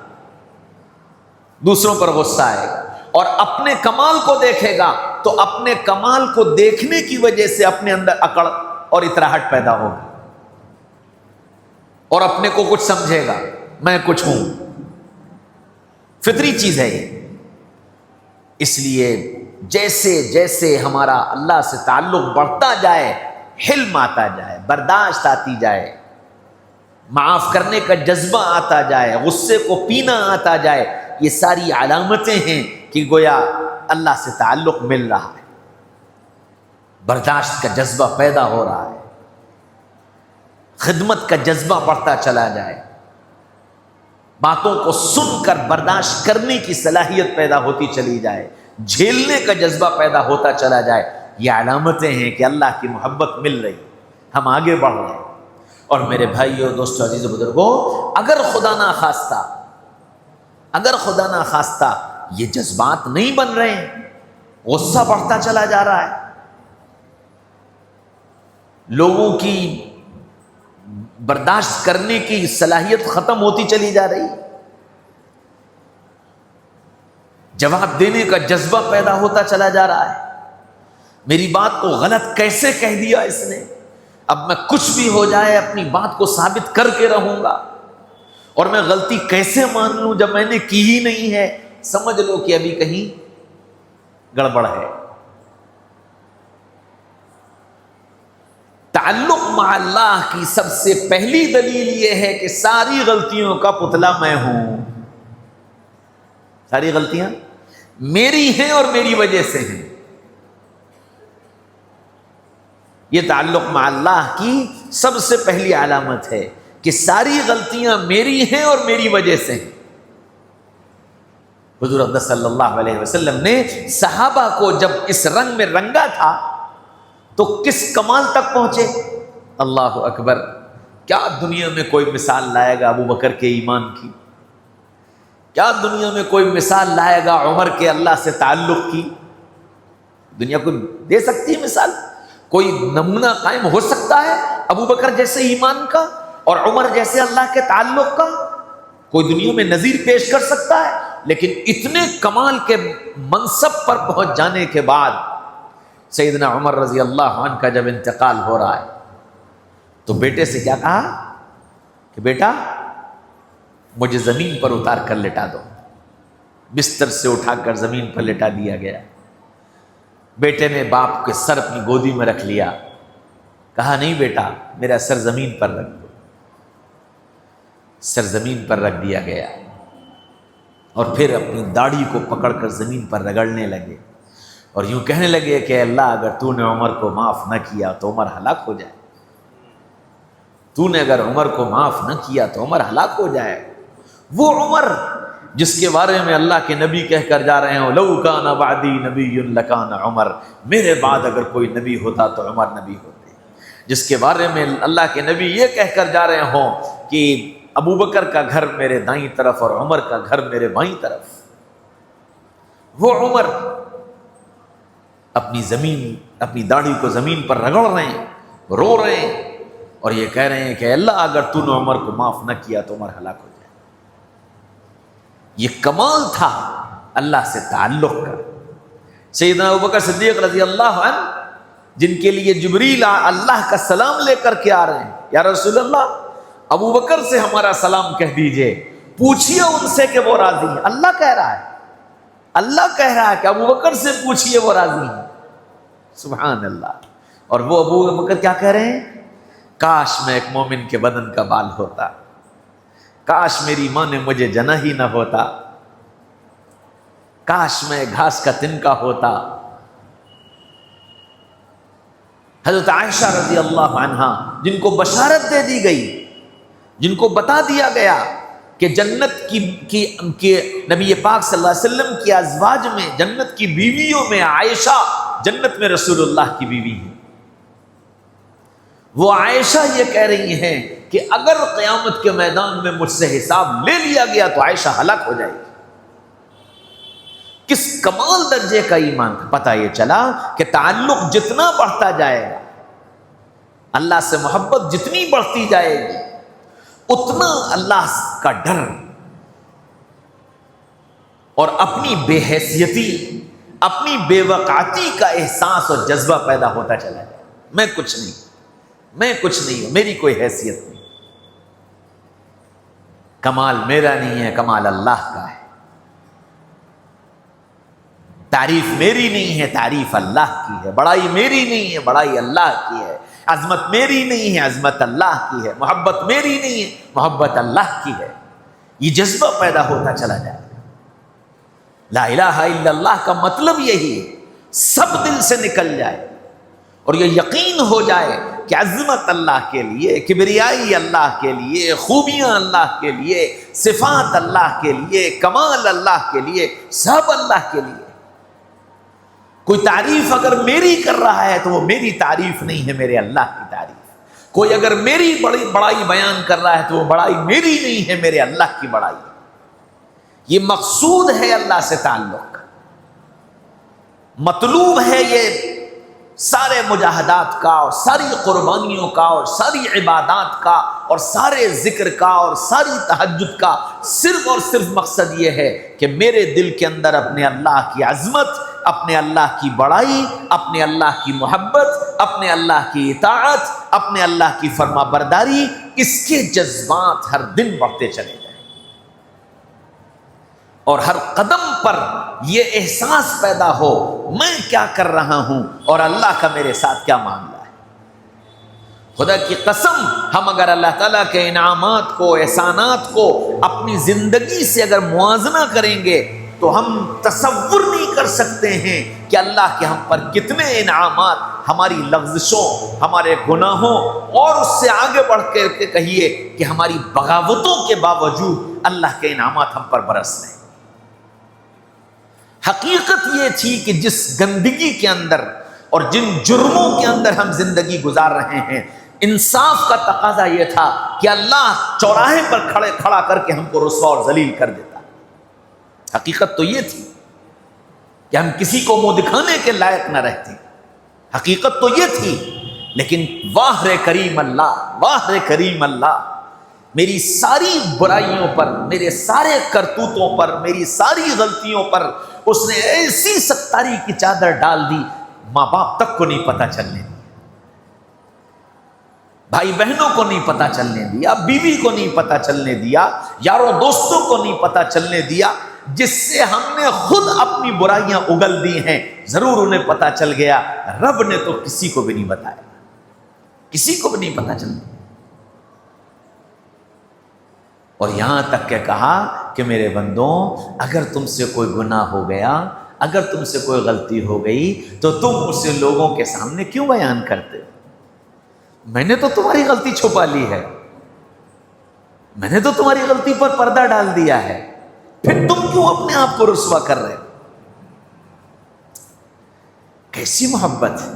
دوسروں پر غصہ آئے گا، اور اپنے کمال کو دیکھے گا تو اپنے کمال کو دیکھنے کی وجہ سے اپنے اندر اکڑ اور اطراحٹ پیدا ہوگی، اور اپنے کو کچھ سمجھے گا، میں کچھ ہوں۔ فطری چیز ہے یہ۔ اس لیے جیسے جیسے ہمارا اللہ سے تعلق بڑھتا جائے، حلم آتا جائے، برداشت آتی جائے، معاف کرنے کا جذبہ آتا جائے، غصے کو پینا آتا جائے، یہ ساری علامتیں ہیں کہ گویا اللہ سے تعلق مل رہا ہے، برداشت کا جذبہ پیدا ہو رہا ہے، خدمت کا جذبہ بڑھتا چلا جائے، باتوں کو سن کر برداشت کرنے کی صلاحیت پیدا ہوتی چلی جائے، جھیلنے کا جذبہ پیدا ہوتا چلا جائے، یہ علامتیں ہیں کہ اللہ کی محبت مل رہی، ہم آگے بڑھ رہے ہیں۔ اور میرے بھائیو، دوستو، عزیز و بزرگوں، اگر خدا نہ خواستہ یہ جذبات نہیں بن رہے ہیں، غصہ بڑھتا چلا جا رہا ہے، لوگوں کی برداشت کرنے کی صلاحیت ختم ہوتی چلی جا رہی، جواب دینے کا جذبہ پیدا ہوتا چلا جا رہا ہے، میری بات کو غلط کیسے کہہ دیا اس نے، اب میں کچھ بھی ہو جائے اپنی بات کو ثابت کر کے رہوں گا، اور میں غلطی کیسے مان لوں جب میں نے کی ہی نہیں ہے، سمجھ لو کہ ابھی کہیں گڑبڑ ہے۔ تعلق مع اللہ کی سب سے پہلی دلیل یہ ہے کہ ساری غلطیوں کا پتلا میں ہوں، ساری غلطیاں میری ہیں اور میری وجہ سے ہیں۔ یہ تعلق مع اللہ کی سب سے پہلی علامت ہے کہ ساری غلطیاں میری ہیں اور میری وجہ سے ہیں۔ حضور اقدس صلی اللہ علیہ وسلم نے صحابہ کو جب اس رنگ میں رنگا تھا تو کس کمال تک پہنچے، اللہ اکبر! کیا دنیا میں کوئی مثال لائے گا ابو بکر کے ایمان کی، کیا دنیا میں کوئی مثال لائے گا عمر کے اللہ سے تعلق کی؟ دنیا کو دے سکتی ہے مثال؟ کوئی نمونہ قائم ہو سکتا ہے ابو بکر جیسے ایمان کا اور عمر جیسے اللہ کے تعلق کا؟ کوئی دنیا میں نظیر پیش کر سکتا ہے؟ لیکن اتنے کمال کے منصب پر پہنچ جانے کے بعد سیدنا عمر رضی اللہ عنہ کا جب انتقال ہو رہا ہے تو بیٹے سے کیا کہا کہ بیٹا مجھے زمین پر اتار کر لٹا دو، بستر سے اٹھا کر زمین پر لٹا دیا گیا۔ بیٹے نے باپ کے سر اپنی گودی میں رکھ لیا، کہا نہیں بیٹا میرا سر زمین پر رکھ دو، سر زمین پر رکھ دیا گیا، اور پھر اپنی داڑھی کو پکڑ کر زمین پر رگڑنے لگے اور یوں کہنے لگے کہ اللہ اگر تو نے عمر کو معاف نہ کیا تو عمر ہلاک ہو جائے، تو نے اگر عمر کو معاف نہ کیا تو عمر ہلاک ہو جائے۔ وہ عمر جس کے بارے میں اللہ کے نبی کہہ کر جا رہے ہوں لو کان بعدی نبی لکان عمر، میرے بعد اگر کوئی نبی ہوتا تو عمر نبی ہوتے، جس کے بارے میں اللہ کے نبی یہ کہہ کر جا رہے ہوں کہ ابو بکر کا گھر میرے دائیں طرف اور عمر کا گھر میرے بائیں طرف، وہ عمر اپنی زمین، اپنی داڑھی کو زمین پر رگڑ رہے ہیں، رو رہے ہیں اور یہ کہہ رہے ہیں کہ اللہ اگر تو نے عمر کو معاف نہ کیا تو عمر ہلاک ہو جائے۔ یہ کمال تھا اللہ سے تعلق کا۔ سیدنا ابوبکر صدیق رضی اللہ عنہ جن کے لیے جبریل اللہ کا سلام لے کر کے آ رہے ہیں، یا رسول اللہ ابو بکر سے ہمارا سلام کہہ دیجئے، پوچھئے ان سے کہ وہ راضی ہیں۔ اللہ کہہ رہا ہے، اللہ کہہ رہا ہے کہ ابو بکر سے پوچھئے وہ راضی ہیں۔ سبحان اللہ۔ اور وہ ابو بکر کیا کہہ رہے ہیں؟ کاش میں ایک مومن کے بدن کا بال ہوتا، کاش میری ماں نے مجھے جنا ہی نہ ہوتا، کاش میں گھاس کا تنکا ہوتا۔ حضرت عائشہ رضی اللہ عنہا جن کو بشارت دے دی گئی، جن کو بتا دیا گیا کہ جنت کی نبی پاک صلی اللہ علیہ وسلم کی ازواج میں، جنت کی بیویوں میں عائشہ جنت میں رسول اللہ کی بیوی ہے، وہ عائشہ یہ کہہ رہی ہیں کہ اگر قیامت کے میدان میں مجھ سے حساب لے لیا گیا تو عائشہ ہلاک ہو جائے گی۔ کس کمال درجے کا ایمان تھا۔ پتہ یہ چلا کہ تعلق جتنا بڑھتا جائے گا، اللہ سے محبت جتنی بڑھتی جائے گی، اتنا اللہ کا ڈر اور اپنی بے حیثیتی، اپنی بے وقعتی کا احساس اور جذبہ پیدا ہوتا چلا جائے۔ میں کچھ نہیں ہوں، میری کوئی حیثیت نہیں، کمال میرا نہیں ہے، کمال اللہ کا ہے، تعریف میری نہیں ہے، تعریف اللہ کی ہے، بڑائی میری نہیں ہے، بڑائی اللہ کی ہے، عظمت میری نہیں ہے، عظمت اللہ کی ہے، محبت میری نہیں ہے، محبت اللہ کی ہے۔ یہ جذبہ پیدا ہوتا چلا جائے۔ لا الہ الا اللہ کا مطلب یہی ہے، سب دل سے نکل جائے اور یہ یقین ہو جائے کہ عظمت اللہ کے لیے، کبریائی اللہ کے لیے، خوبیاں اللہ کے لیے، صفات اللہ کے لیے، کمال اللہ کے لیے، سب اللہ کے لیے۔ کوئی تعریف اگر میری کر رہا ہے تو وہ میری تعریف نہیں ہے، میرے اللہ کی تعریف۔ کوئی اگر میری بڑائی بیان کر رہا ہے تو وہ بڑائی میری نہیں ہے، میرے اللہ کی بڑائی ہے۔ یہ مقصود ہے اللہ سے تعلق، مطلوب ہے یہ سارے مجاہدات کا اور ساری قربانیوں کا اور ساری عبادات کا اور سارے ذکر کا اور ساری تہجد کا صرف اور صرف مقصد یہ ہے کہ میرے دل کے اندر اپنے اللہ کی عظمت، اپنے اللہ کی بڑائی، اپنے اللہ کی محبت، اپنے اللہ کی اطاعت، اپنے اللہ کی فرما برداری، اس کے جذبات ہر دن بڑھتے چلے جائیں اور ہر قدم پر یہ احساس پیدا ہو میں کیا کر رہا ہوں اور اللہ کا میرے ساتھ کیا معاملہ ہے۔ خدا کی قسم، ہم اگر اللہ تعالیٰ کے انعامات کو، احسانات کو اپنی زندگی سے اگر موازنہ کریں گے تو ہم تصور نہیں کر سکتے ہیں کہ اللہ کے ہم پر کتنے انعامات ہماری لغزشوں، ہمارے گناہوں اور اس سے آگے بڑھ کے کہیے کہ ہماری بغاوتوں کے باوجود اللہ کے انعامات ہم پر برس رہے ہیں۔ حقیقت یہ تھی کہ جس گندگی کے اندر اور جن جرموں کے اندر ہم زندگی گزار رہے ہیں، انصاف کا تقاضا یہ تھا کہ اللہ چوراہے پر کھڑا کر کے ہم کو رسوا اور ذلیل کر دیتا۔ حقیقت تو یہ تھی کہ ہم کسی کو منہ دکھانے کے لائق نہ رہتے، حقیقت تو یہ تھی، لیکن واہ رے کریم اللہ، واہ رے کریم اللہ، میری ساری برائیوں پر، میرے سارے کرتوتوں پر، میری ساری غلطیوں پر اس نے ایسی ستاری کی چادر ڈال دی، ماں باپ تک کو نہیں پتہ چلنے دیا، بھائی بہنوں کو نہیں پتہ چلنے دیا، بیوی کو نہیں پتہ چلنے دیا، یاروں دوستوں کو نہیں پتہ چلنے دیا، جس سے ہم نے خود اپنی برائیاں اگل دی ہیں ضرور انہیں پتہ چل گیا، رب نے تو کسی کو بھی نہیں بتایا، کسی کو بھی نہیں پتہ چلنے۔ اور یہاں تک کہ کہا کہ میرے بندوں، اگر تم سے کوئی گناہ ہو گیا، اگر تم سے کوئی غلطی ہو گئی تو تم اسے لوگوں کے سامنے کیوں بیان کرتے؟ میں نے تو تمہاری غلطی چھپا لی ہے، میں نے تو تمہاری غلطی پر پردہ ڈال دیا ہے، پھر تم کیوں اپنے آپ کو رسوا کر رہے ہو؟ کیسی محبت ہے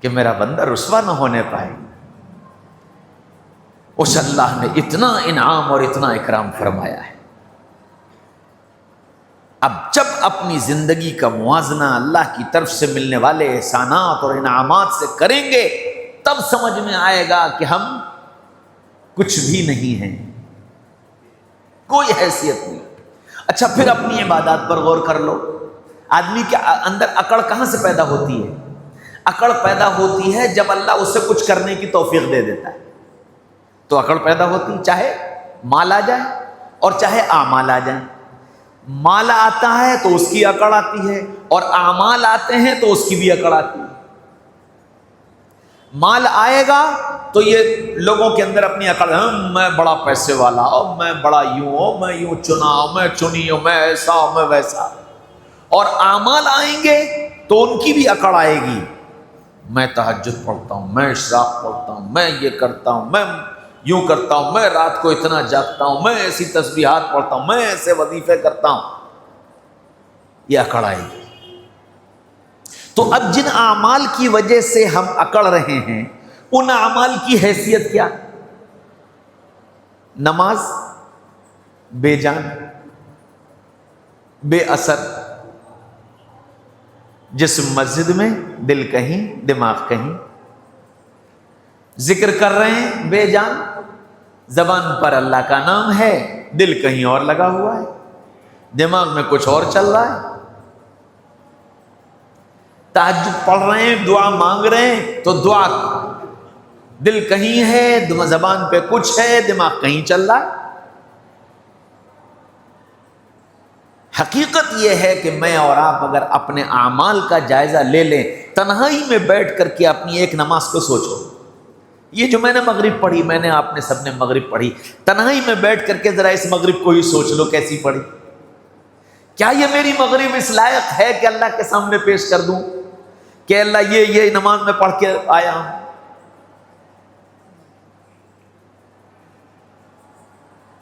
کہ میرا بندہ رسوا نہ ہونے پائے۔ اس اللہ نے اتنا انعام اور اتنا اکرام فرمایا ہے۔ اب جب اپنی زندگی کا موازنہ اللہ کی طرف سے ملنے والے احسانات اور انعامات سے کریں گے، تب سمجھ میں آئے گا کہ ہم کچھ بھی نہیں ہیں، کوئی حیثیت نہیں۔ اچھا، پھر اپنی عبادات پر غور کر لو۔ آدمی کے اندر اکڑ کہاں سے پیدا ہوتی ہے؟ اکڑ پیدا ہوتی ہے جب اللہ اسے کچھ کرنے کی توفیق دے دیتا ہے، تو اکڑ پیدا ہوتی ہے، چاہے مال آ جائے اور چاہے اعمال آ جائیں۔ مال آتا ہے تو اس کی اکڑ آتی ہے، اور اعمال آتے ہیں تو اس کی بھی اکڑ آتی ہے۔ مال آئے گا تو یہ لوگوں کے اندر اپنی اکڑ، میں بڑا پیسے والا ہوں، میں بڑا یوں ہوں، میں یوں چنا ہوں، میں چنی ہوں، میں ایسا ہوں، میں ویسا۔ اور اعمال آئیں گے تو ان کی بھی اکڑ آئے گی، میں تہجد پڑھتا ہوں، میں اشراق پڑھتا ہوں، میں یہ کرتا ہوں، میں یوں کرتا ہوں، میں رات کو اتنا جاگتا ہوں، میں ایسی تسبیحات پڑھتا ہوں، میں ایسے وظیفے کرتا ہوں، یہ اکڑ آئے گی۔ تو اب جن اعمال کی وجہ سے ہم اکڑ رہے ہیں، ان اعمال کی حیثیت کیا؟ نماز بے جان، بے اثر، جسم مسجد میں، دل کہیں، دماغ کہیں۔ ذکر کر رہے ہیں بے جان، زبان پر اللہ کا نام ہے، دل کہیں اور لگا ہوا ہے، دماغ میں کچھ اور چل رہا ہے۔ تہجد پڑھ رہے ہیں، دعا مانگ رہے ہیں، تو دعا دل کہیں ہے، زبان پہ کچھ ہے، دماغ کہیں چل رہا ہے۔ حقیقت یہ ہے کہ میں اور آپ اگر اپنے اعمال کا جائزہ لے لیں، تنہائی میں بیٹھ کر کے اپنی ایک نماز کو سوچو۔ یہ جو میں نے مغرب پڑھی، میں نے، آپ نے، سب نے مغرب پڑھی، تنہائی میں بیٹھ کر کے ذرا اس مغرب کو ہی سوچ لو کیسی پڑھی۔ کیا یہ میری مغرب اس لائق ہے کہ اللہ کے سامنے پیش کر دوں کہ اللہ یہ نماز میں پڑھ کے آیا ہوں؟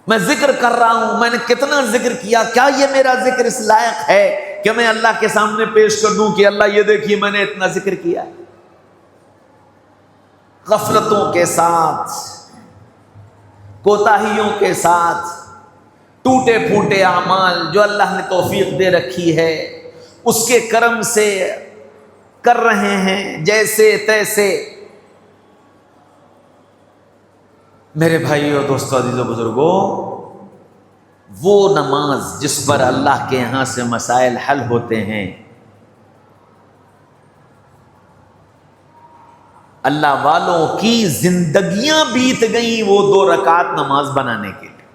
میں ذکر کر رہا ہوں، میں نے کتنا ذکر کیا، کیا یہ میرا ذکر اس لائق ہے کہ میں اللہ کے سامنے پیش کر دوں کہ اللہ یہ دیکھیے میں نے اتنا ذکر کیا؟ غفلتوں کے ساتھ، کوتاہیوں کے ساتھ، ٹوٹے پھوٹے اعمال جو اللہ نے توفیق دے رکھی ہے اس کے کرم سے کر رہے ہیں جیسے تیسے۔ میرے بھائیو، دوستو، عزیزو، بزرگوں، وہ نماز جس پر اللہ کے یہاں سے مسائل حل ہوتے ہیں، اللہ والوں کی زندگیاں بیت گئیں وہ 2 رکعت نماز بنانے کے لیے،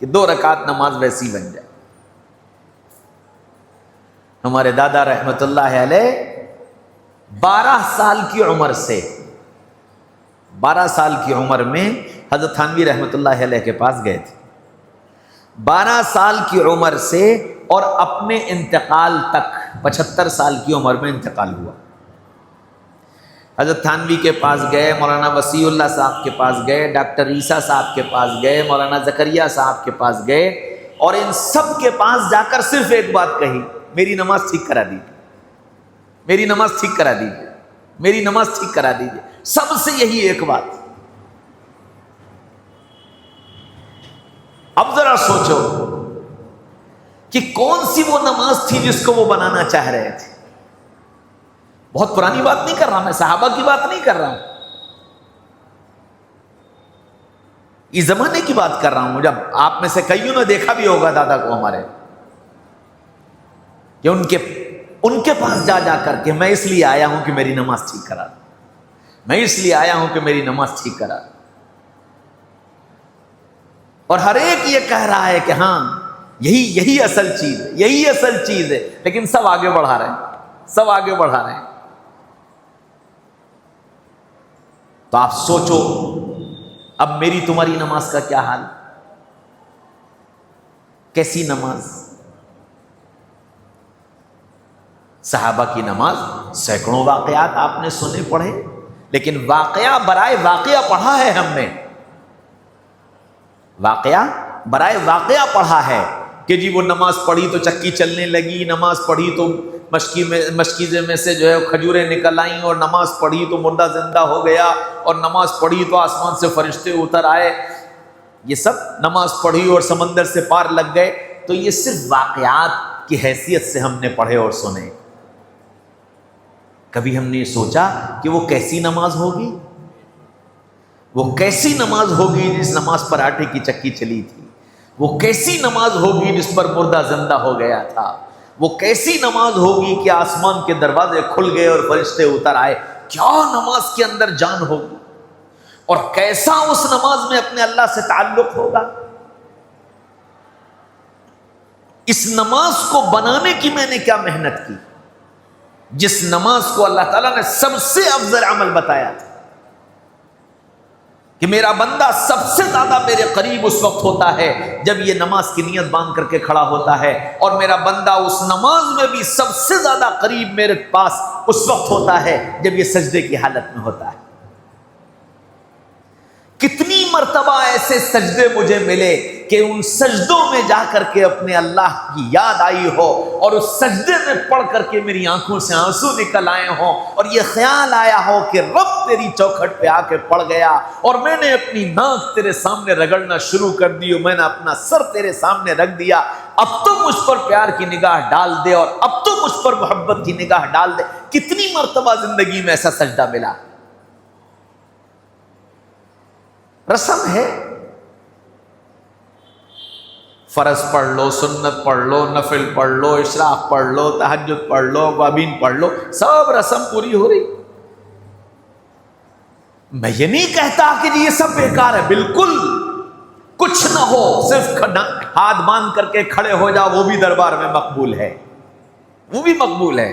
کہ 2 رکعت نماز ویسی بن جائے۔ ہمارے دادا رحمت اللہ علیہ 12 سال کی عمر سے، 12 سال کی عمر میں حضرت تھانوی رحمت اللہ علیہ کے پاس گئے تھے۔ 12 سال کی عمر سے اور اپنے انتقال تک 75 سال کی عمر میں انتقال ہوا۔ حضرت تھانوی کے پاس گئے، مولانا وسیع اللہ صاحب کے پاس گئے، ڈاکٹر عیسیٰ صاحب کے پاس گئے، مولانا زکریا صاحب کے پاس گئے، اور ان سب کے پاس جا کر صرف ایک بات کہی، میری نماز ٹھیک کرا دیجیے، میری نماز ٹھیک کرا دیجیے، میری نماز ٹھیک کرا دیجیے، سب سے یہی ایک بات۔ اب ذرا سوچو کہ کون سی وہ نماز تھی جس کو وہ بنانا چاہ رہے تھے۔ بہت پرانی بات نہیں کر رہا میں، صحابہ کی بات نہیں کر رہا ہوں، اس زمانے کی بات کر رہا ہوں۔ جب آپ میں سے کئیوں نے دیکھا بھی ہوگا دادا کو ہمارے، کہ ان کے پاس جا جا کر کے میں اس لیے آیا ہوں کہ میری نماز ٹھیک کرا دو، میں اس لیے آیا ہوں کہ میری نماز ٹھیک کرا دو۔ اور ہر ایک یہ کہہ رہا ہے کہ ہاں یہی اصل چیز ہے، یہی اصل چیز ہے، لیکن سب آگے بڑھا رہے ہیں، سب آگے بڑھا رہے ہیں۔ تو آپ سوچو اب میری تمہاری نماز کا کیا حال، کیسی نماز؟ صحابہ کی نماز، سینکڑوں واقعات آپ نے سنے پڑھے، لیکن واقعہ برائے واقعہ پڑھا ہے ہم نے۔ واقعہ برائے واقعہ پڑھا ہے کہ جی وہ نماز پڑھی تو چکی چلنے لگی، نماز پڑھی تو مشکیزے میں سے جو ہے کھجوریں نکل آئیں، اور نماز پڑھی تو مردہ زندہ ہو گیا، اور نماز پڑھی تو آسمان سے فرشتے اتر آئے. یہ سب نماز پڑھی اور سمندر سے پار لگ گئے، تو یہ صرف واقعات کی حیثیت سے ہم نے پڑھے اور سنے. کبھی ہم نے سوچا کہ وہ کیسی نماز ہوگی، وہ کیسی نماز ہوگی جس نماز پر آٹے کی چکی چلی تھی، وہ کیسی نماز ہوگی جس پر مردہ زندہ ہو گیا تھا، وہ کیسی نماز ہوگی کہ آسمان کے دروازے کھل گئے اور فرشتے اتر آئے. کیا نماز کے اندر جان ہوگی، اور کیسا اس نماز میں اپنے اللہ سے تعلق ہوگا. اس نماز کو بنانے کی میں نے کیا محنت کی، جس نماز کو اللہ تعالیٰ نے سب سے افضل عمل بتایا تھا کہ میرا بندہ سب سے زیادہ میرے قریب اس وقت ہوتا ہے جب یہ نماز کی نیت باندھ کر کے کھڑا ہوتا ہے، اور میرا بندہ اس نماز میں بھی سب سے زیادہ قریب میرے پاس اس وقت ہوتا ہے جب یہ سجدے کی حالت میں ہوتا ہے. کتنی مرتبہ ایسے سجدے مجھے ملے کہ ان سجدوں میں جا کر کے اپنے اللہ کی یاد آئی ہو، اور اس سجدے میں پڑھ کر کے میری آنکھوں سے آنسو نکل آئے ہوں، اور یہ خیال آیا ہو کہ رب تیری چوکھٹ پہ آ کے پڑ گیا، اور میں نے اپنی ناک تیرے سامنے رگڑنا شروع کر دی، اور میں نے اپنا سر تیرے سامنے رکھ دیا. اب تو مجھ پر پیار کی نگاہ ڈال دے، اور اب تو مجھ پر محبت کی نگاہ ڈال دے. کتنی مرتبہ زندگی میں ایسا سجدہ ملا. رسم ہے، فرض پڑھ لو، سنت پڑھ لو، نفل پڑھ لو، اشراق پڑھ لو، تہجد پڑھ لو، اوابین پڑھ لو، سب رسم پوری ہو رہی. میں یہ نہیں کہتا کہ یہ سب بیکار ہے، بالکل کچھ نہ ہو، صرف ہاتھ باندھ کر کے کھڑے ہو جاؤ، وہ بھی دربار میں مقبول ہے، وہ بھی مقبول ہے.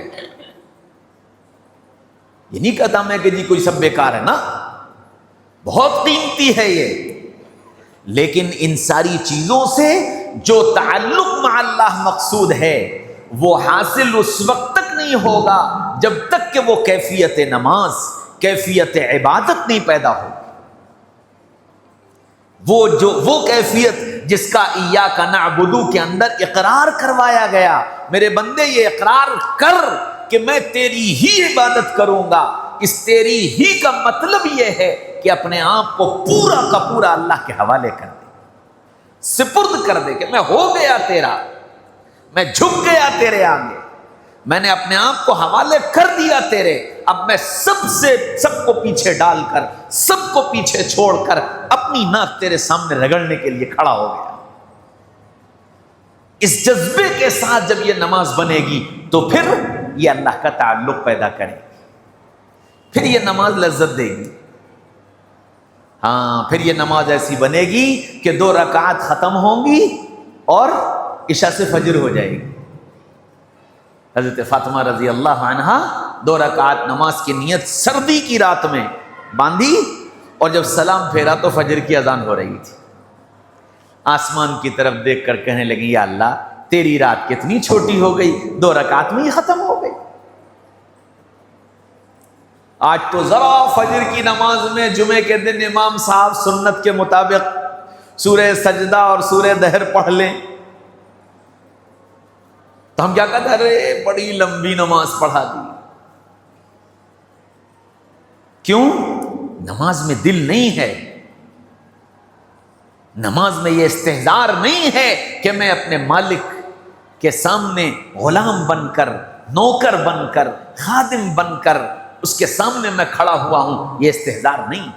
یہ نہیں کہتا میں کہ جی کوئی سب بیکار ہے، نا، بہت قیمتی ہے یہ. لیکن ان ساری چیزوں سے جو تعلق مع اللہ مقصود ہے وہ حاصل اس وقت تک نہیں ہوگا جب تک کہ وہ کیفیت نماز، کیفیت عبادت نہیں پیدا ہوگی. وہ کیفیت جس کا ایاک نعبد کے اندر اقرار کروایا گیا، میرے بندے یہ اقرار کر کہ میں تیری ہی عبادت کروں گا. اس تیری ہی کا مطلب یہ ہے کہ اپنے آپ کو پورا کا پورا اللہ کے حوالے کر دے، سپرد کر دے کہ میں ہو گیا تیرا، میں جھک گیا تیرے آگے، میں نے اپنے آپ کو حوالے کر دیا تیرے. اب میں سب کو پیچھے ڈال کر، سب کو پیچھے چھوڑ کر اپنی ناک تیرے سامنے رگڑنے کے لیے کھڑا ہو گیا. اس جذبے کے ساتھ جب یہ نماز بنے گی تو پھر یہ اللہ کا تعلق پیدا کرے گی، پھر یہ نماز لذت دے گی. ہاں، پھر یہ نماز ایسی بنے گی کہ 2 رکعات ختم ہوں گی اور عشاء سے فجر ہو جائے گی. حضرت فاطمہ رضی اللہ عنہا 2 رکعات نماز کی نیت سردی کی رات میں باندھی، اور جب سلام پھیرا تو فجر کی اذان ہو رہی تھی. آسمان کی طرف دیکھ کر کہنے لگی، یا اللہ تیری رات کتنی چھوٹی ہو گئی، 2 رکعات میں ہی ختم ہو گئی. آج تو ذرا فجر کی نماز میں جمعے کے دن امام صاحب سنت کے مطابق سورہ سجدہ اور سورہ دہر پڑھ لیں تو ہم کیا کہتے ہیں، ارے بڑی لمبی نماز پڑھا دی. کیوں؟ نماز میں دل نہیں ہے، نماز میں یہ استحضار نہیں ہے کہ میں اپنے مالک کے سامنے غلام بن کر، نوکر بن کر، خادم بن کر اس کے سامنے میں کھڑا ہوا ہوں. یہ استحضار نہیں.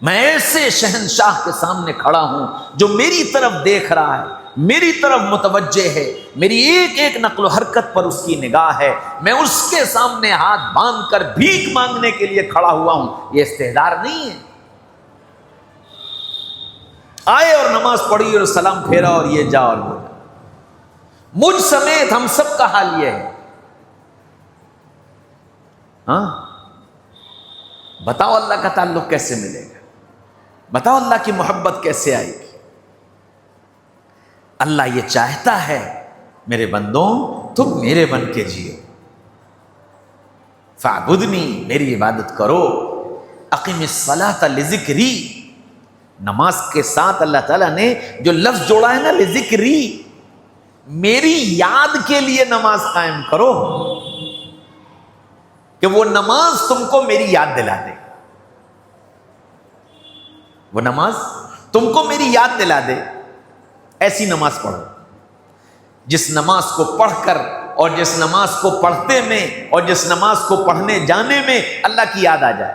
میں ایسے شہنشاہ کے سامنے کھڑا ہوں جو میری طرف دیکھ رہا ہے، میری طرف متوجہ ہے، میری ایک ایک نقل و حرکت پر اس کی نگاہ ہے. میں اس کے سامنے ہاتھ باندھ کر بھیک مانگنے کے لیے کھڑا ہوا ہوں. یہ استحضار نہیں ہے. آئے اور نماز پڑھی اور سلام پھیرا اور یہ جا اور وہ جا. مجھ سمیت ہم سب کا حال یہ ہے. ہاں، بتاؤ اللہ کا تعلق کیسے ملے گا، بتاؤ اللہ کی محبت کیسے آئے گی. اللہ یہ چاہتا ہے میرے بندوں تم میرے بن کے جیو، فاعبدنی، میری عبادت کرو. اقیم الصلاۃ لذکری، نماز کے ساتھ اللہ تعالیٰ نے جو لفظ جوڑا ہے نا لذکری، میری یاد کے لیے نماز قائم کرو، کہ وہ نماز تم کو میری یاد دلا دے، وہ نماز تم کو میری یاد دلا دے، ایسی نماز پڑھو جس نماز کو پڑھ کر اور جس نماز کو پڑھتے میں اور جس نماز کو پڑھنے جانے میں اللہ کی یاد آ جائے۔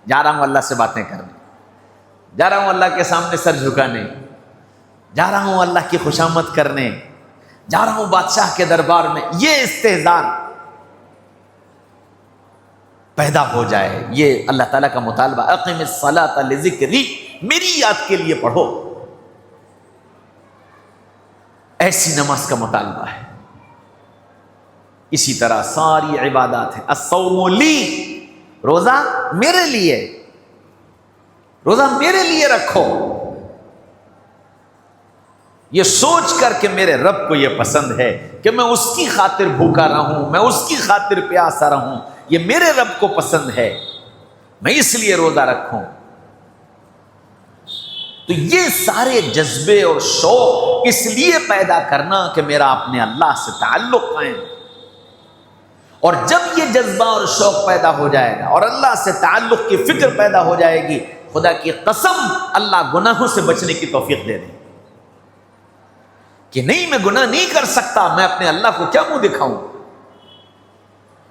جا رہا ہوں اللہ سے باتیں کرنے، جا رہا ہوں اللہ کے سامنے سر جھکانے، جا رہا ہوں اللہ کی خوشامد کرنے، جا رہا ہوں بادشاہ کے دربار میں، یہ استحضار پیدا ہو جائے، یہ اللہ تعالیٰ کا مطالبہ، اقیم الصلاۃ لذکری، میری یاد کے لیے پڑھو، ایسی نماز کا مطالبہ ہے۔ اسی طرح ساری عبادات ہیں، الصوم لی، روزہ میرے لیے، روزہ میرے لیے رکھو، یہ سوچ کر کہ میرے رب کو یہ پسند ہے کہ میں اس کی خاطر بھوکا رہوں، میں اس کی خاطر پیاسا رہوں، یہ میرے رب کو پسند ہے، میں اس لیے روزہ رکھوں۔ تو یہ سارے جذبے اور شوق اس لیے پیدا کرنا کہ میرا اپنے اللہ سے تعلق قائم، اور جب یہ جذبہ اور شوق پیدا ہو جائے گا اور اللہ سے تعلق کی فکر پیدا ہو جائے گی، خدا کی قسم اللہ گناہوں سے بچنے کی توفیق دے دیں کہ نہیں میں گناہ نہیں کر سکتا، میں اپنے اللہ کو کیا منہ دکھاؤں،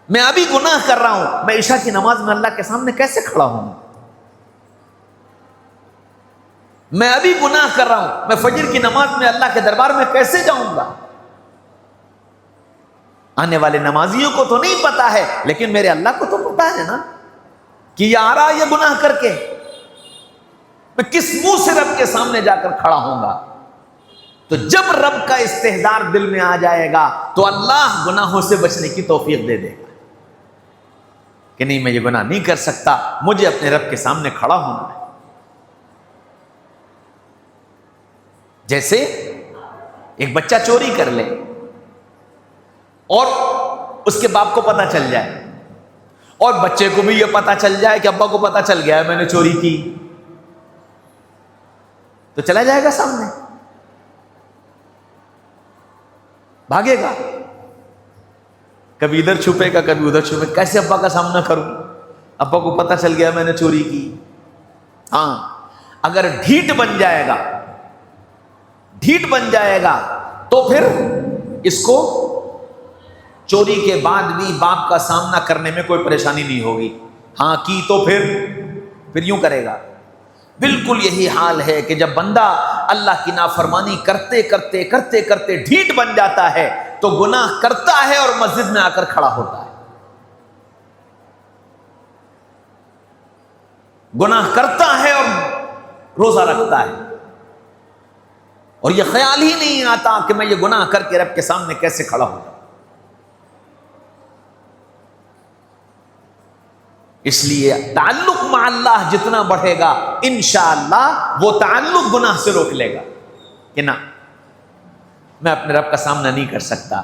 میں ابھی گناہ کر رہا ہوں، میں عشاء کی نماز میں اللہ کے سامنے کیسے کھڑا ہوں، میں ابھی گناہ کر رہا ہوں، میں فجر کی نماز میں اللہ کے دربار میں کیسے جاؤں گا۔ آنے والے نمازیوں کو تو نہیں پتا ہے، لیکن میرے اللہ کو تو پتا ہے نا کہ یہ آ رہا یہ گناہ کر کے، میں کس منہ سے رب کے سامنے جا کر کھڑا ہوں گا۔ تو جب رب کا استحضار دل میں آ جائے گا تو اللہ گناہوں سے بچنے کی توفیق دے دے گا کہ نہیں میں یہ گناہ نہیں کر سکتا، مجھے اپنے رب کے سامنے کھڑا ہونا ہے۔ جیسے ایک بچہ چوری کر لے اور اس کے باپ کو پتہ چل جائے، اور بچے کو بھی یہ پتہ چل جائے کہ ابا کو پتہ چل گیا ہے میں نے چوری کی، تو چلا جائے گا سامنے، بھاگے گا، کبھی ادھر چھپے گا کبھی ادھر چھپے گا، کیسے ابا کا سامنا کروں، ابا کو پتہ چل گیا میں نے چوری کی۔ ہاں اگر ڈھیٹ بن جائے گا تو پھر اس کو چوری کے بعد بھی باپ کا سامنا کرنے میں کوئی پریشانی نہیں ہوگی، ہاں کی تو پھر یوں کرے گا۔ بالکل یہی حال ہے کہ جب بندہ اللہ کی نافرمانی کرتے کرتے کرتے کرتے ڈھیٹ بن جاتا ہے تو گناہ کرتا ہے اور مسجد میں آ کر کھڑا ہوتا ہے، گناہ کرتا ہے اور روزہ رکھتا ہے، اور یہ خیال ہی نہیں آتا کہ میں یہ گناہ کر کے رب کے سامنے کیسے کھڑا ہوں۔ اس لیے تعلق مع اللہ جتنا بڑھے گا انشاءاللہ وہ تعلق گناہ سے روک لے گا کہ نہ میں اپنے رب کا سامنا نہیں کر سکتا،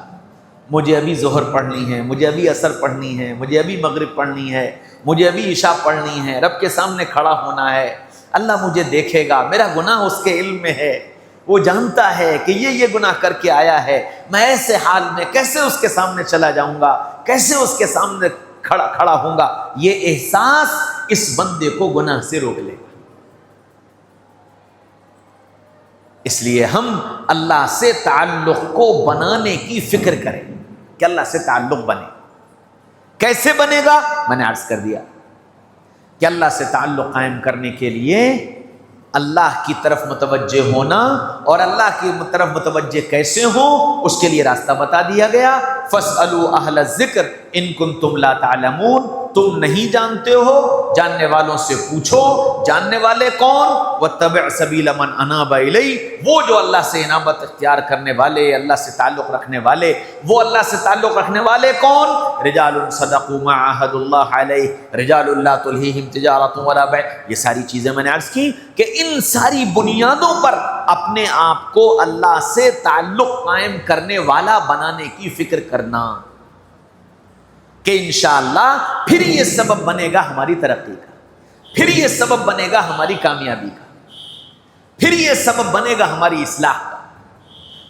مجھے ابھی ظہر پڑھنی ہے، مجھے ابھی عصر پڑھنی ہے، مجھے ابھی مغرب پڑھنی ہے، مجھے ابھی عشاء پڑھنی ہے، رب کے سامنے کھڑا ہونا ہے، اللہ مجھے دیکھے گا، میرا گناہ اس کے علم میں ہے، وہ جانتا ہے کہ یہ گناہ کر کے آیا ہے، میں ایسے حال میں کیسے اس کے سامنے چلا جاؤں گا، کیسے اس کے سامنے کھڑا ہوں گا۔ یہ احساس اس بندے کو گناہ سے روک لے گا۔ اس لیے ہم اللہ سے تعلق کو بنانے کی فکر کریں کہ اللہ سے تعلق بنے۔ کیسے بنے گا؟ میں نے عرض کر دیا کہ اللہ سے تعلق قائم کرنے کے لیے اللہ کی طرف متوجہ ہونا، اور اللہ کی طرف متوجہ کیسے ہوں اس کے لیے راستہ بتا دیا گیا۔ فَاسْأَلُوا أَهْلَ الذِّكْرِ إِن كُنتُمْ لَا تَعْلَمُونَ، تم نہیں جانتے ہو جاننے والوں سے پوچھو۔ جاننے والے کون؟ وَاتَّبِعْ سَبِيلَ مَنْ أَنَابَ إِلَيَّ، وہ جو اللہ سے انابت اختیار کرنے والے، اللہ سے تعلق رکھنے والے۔ وہ اللہ سے تعلق رکھنے والے کون؟ رجال صدقوا ما عاهدوا الله علیہ، رجال لا تلہیہم تجارۃ ولا بیع۔ یہ ساری چیزیں میں نے عرض کی کہ ان ساری بنیادوں پر اپنے آپ کو اللہ سے تعلق قائم کرنے والا بنانے کی فکر کرنا کہ انشاءاللہ پھر یہ سبب بنے گا ہماری ترقی کا۔ پھر یہ سبب بنے گا ہماری کامیابی کا، پھر یہ سبب بنے گا ہماری اصلاح کا،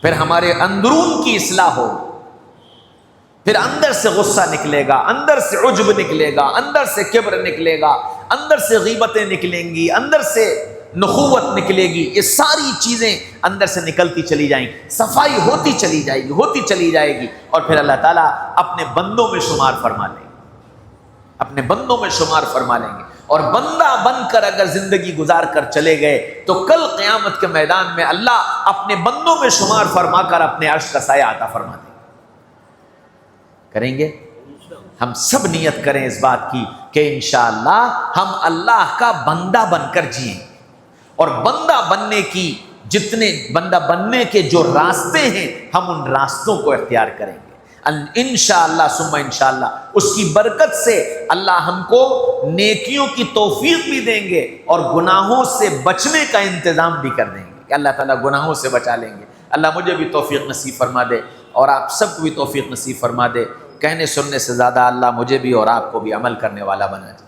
پھر ہمارے اندرون کی اصلاح ہوگی، پھر اندر سے غصہ نکلے گا، اندر سے عجب نکلے گا، اندر سے کبر نکلے گا، اندر سے غیبتیں نکلیں گی، اندر سے نخوت نکلے گی، یہ ساری چیزیں اندر سے نکلتی چلی جائیں گی، صفائی ہوتی چلی جائے گی، ہوتی چلی جائے گی، اور پھر اللہ تعالیٰ اپنے بندوں میں شمار فرما لیں گے، اپنے بندوں میں شمار فرما لیں گے، اور بندہ بن کر اگر زندگی گزار کر چلے گئے تو کل قیامت کے میدان میں اللہ اپنے بندوں میں شمار فرما کر اپنے عرش کا سایہ عطا فرما دیں گے۔ کریں گے؟ ہم سب نیت کریں اس بات کی کہ انشاءاللہ ہم اللہ کا بندہ بن کر جئیں، اور بندہ بننے کی بندہ بننے کے جو راستے ہیں ہم ان راستوں کو اختیار کریں گے انشاءاللہ ثم انشاءاللہ۔ اس کی برکت سے اللہ ہم کو نیکیوں کی توفیق بھی دیں گے اور گناہوں سے بچنے کا انتظام بھی کر دیں گے کہ اللہ تعالیٰ گناہوں سے بچا لیں گے۔ اللہ مجھے بھی توفیق نصیب فرما دے اور آپ سب کو بھی توفیق نصیب فرما دے۔ کہنے سننے سے زیادہ اللہ مجھے بھی اور آپ کو بھی عمل کرنے والا بنا دے۔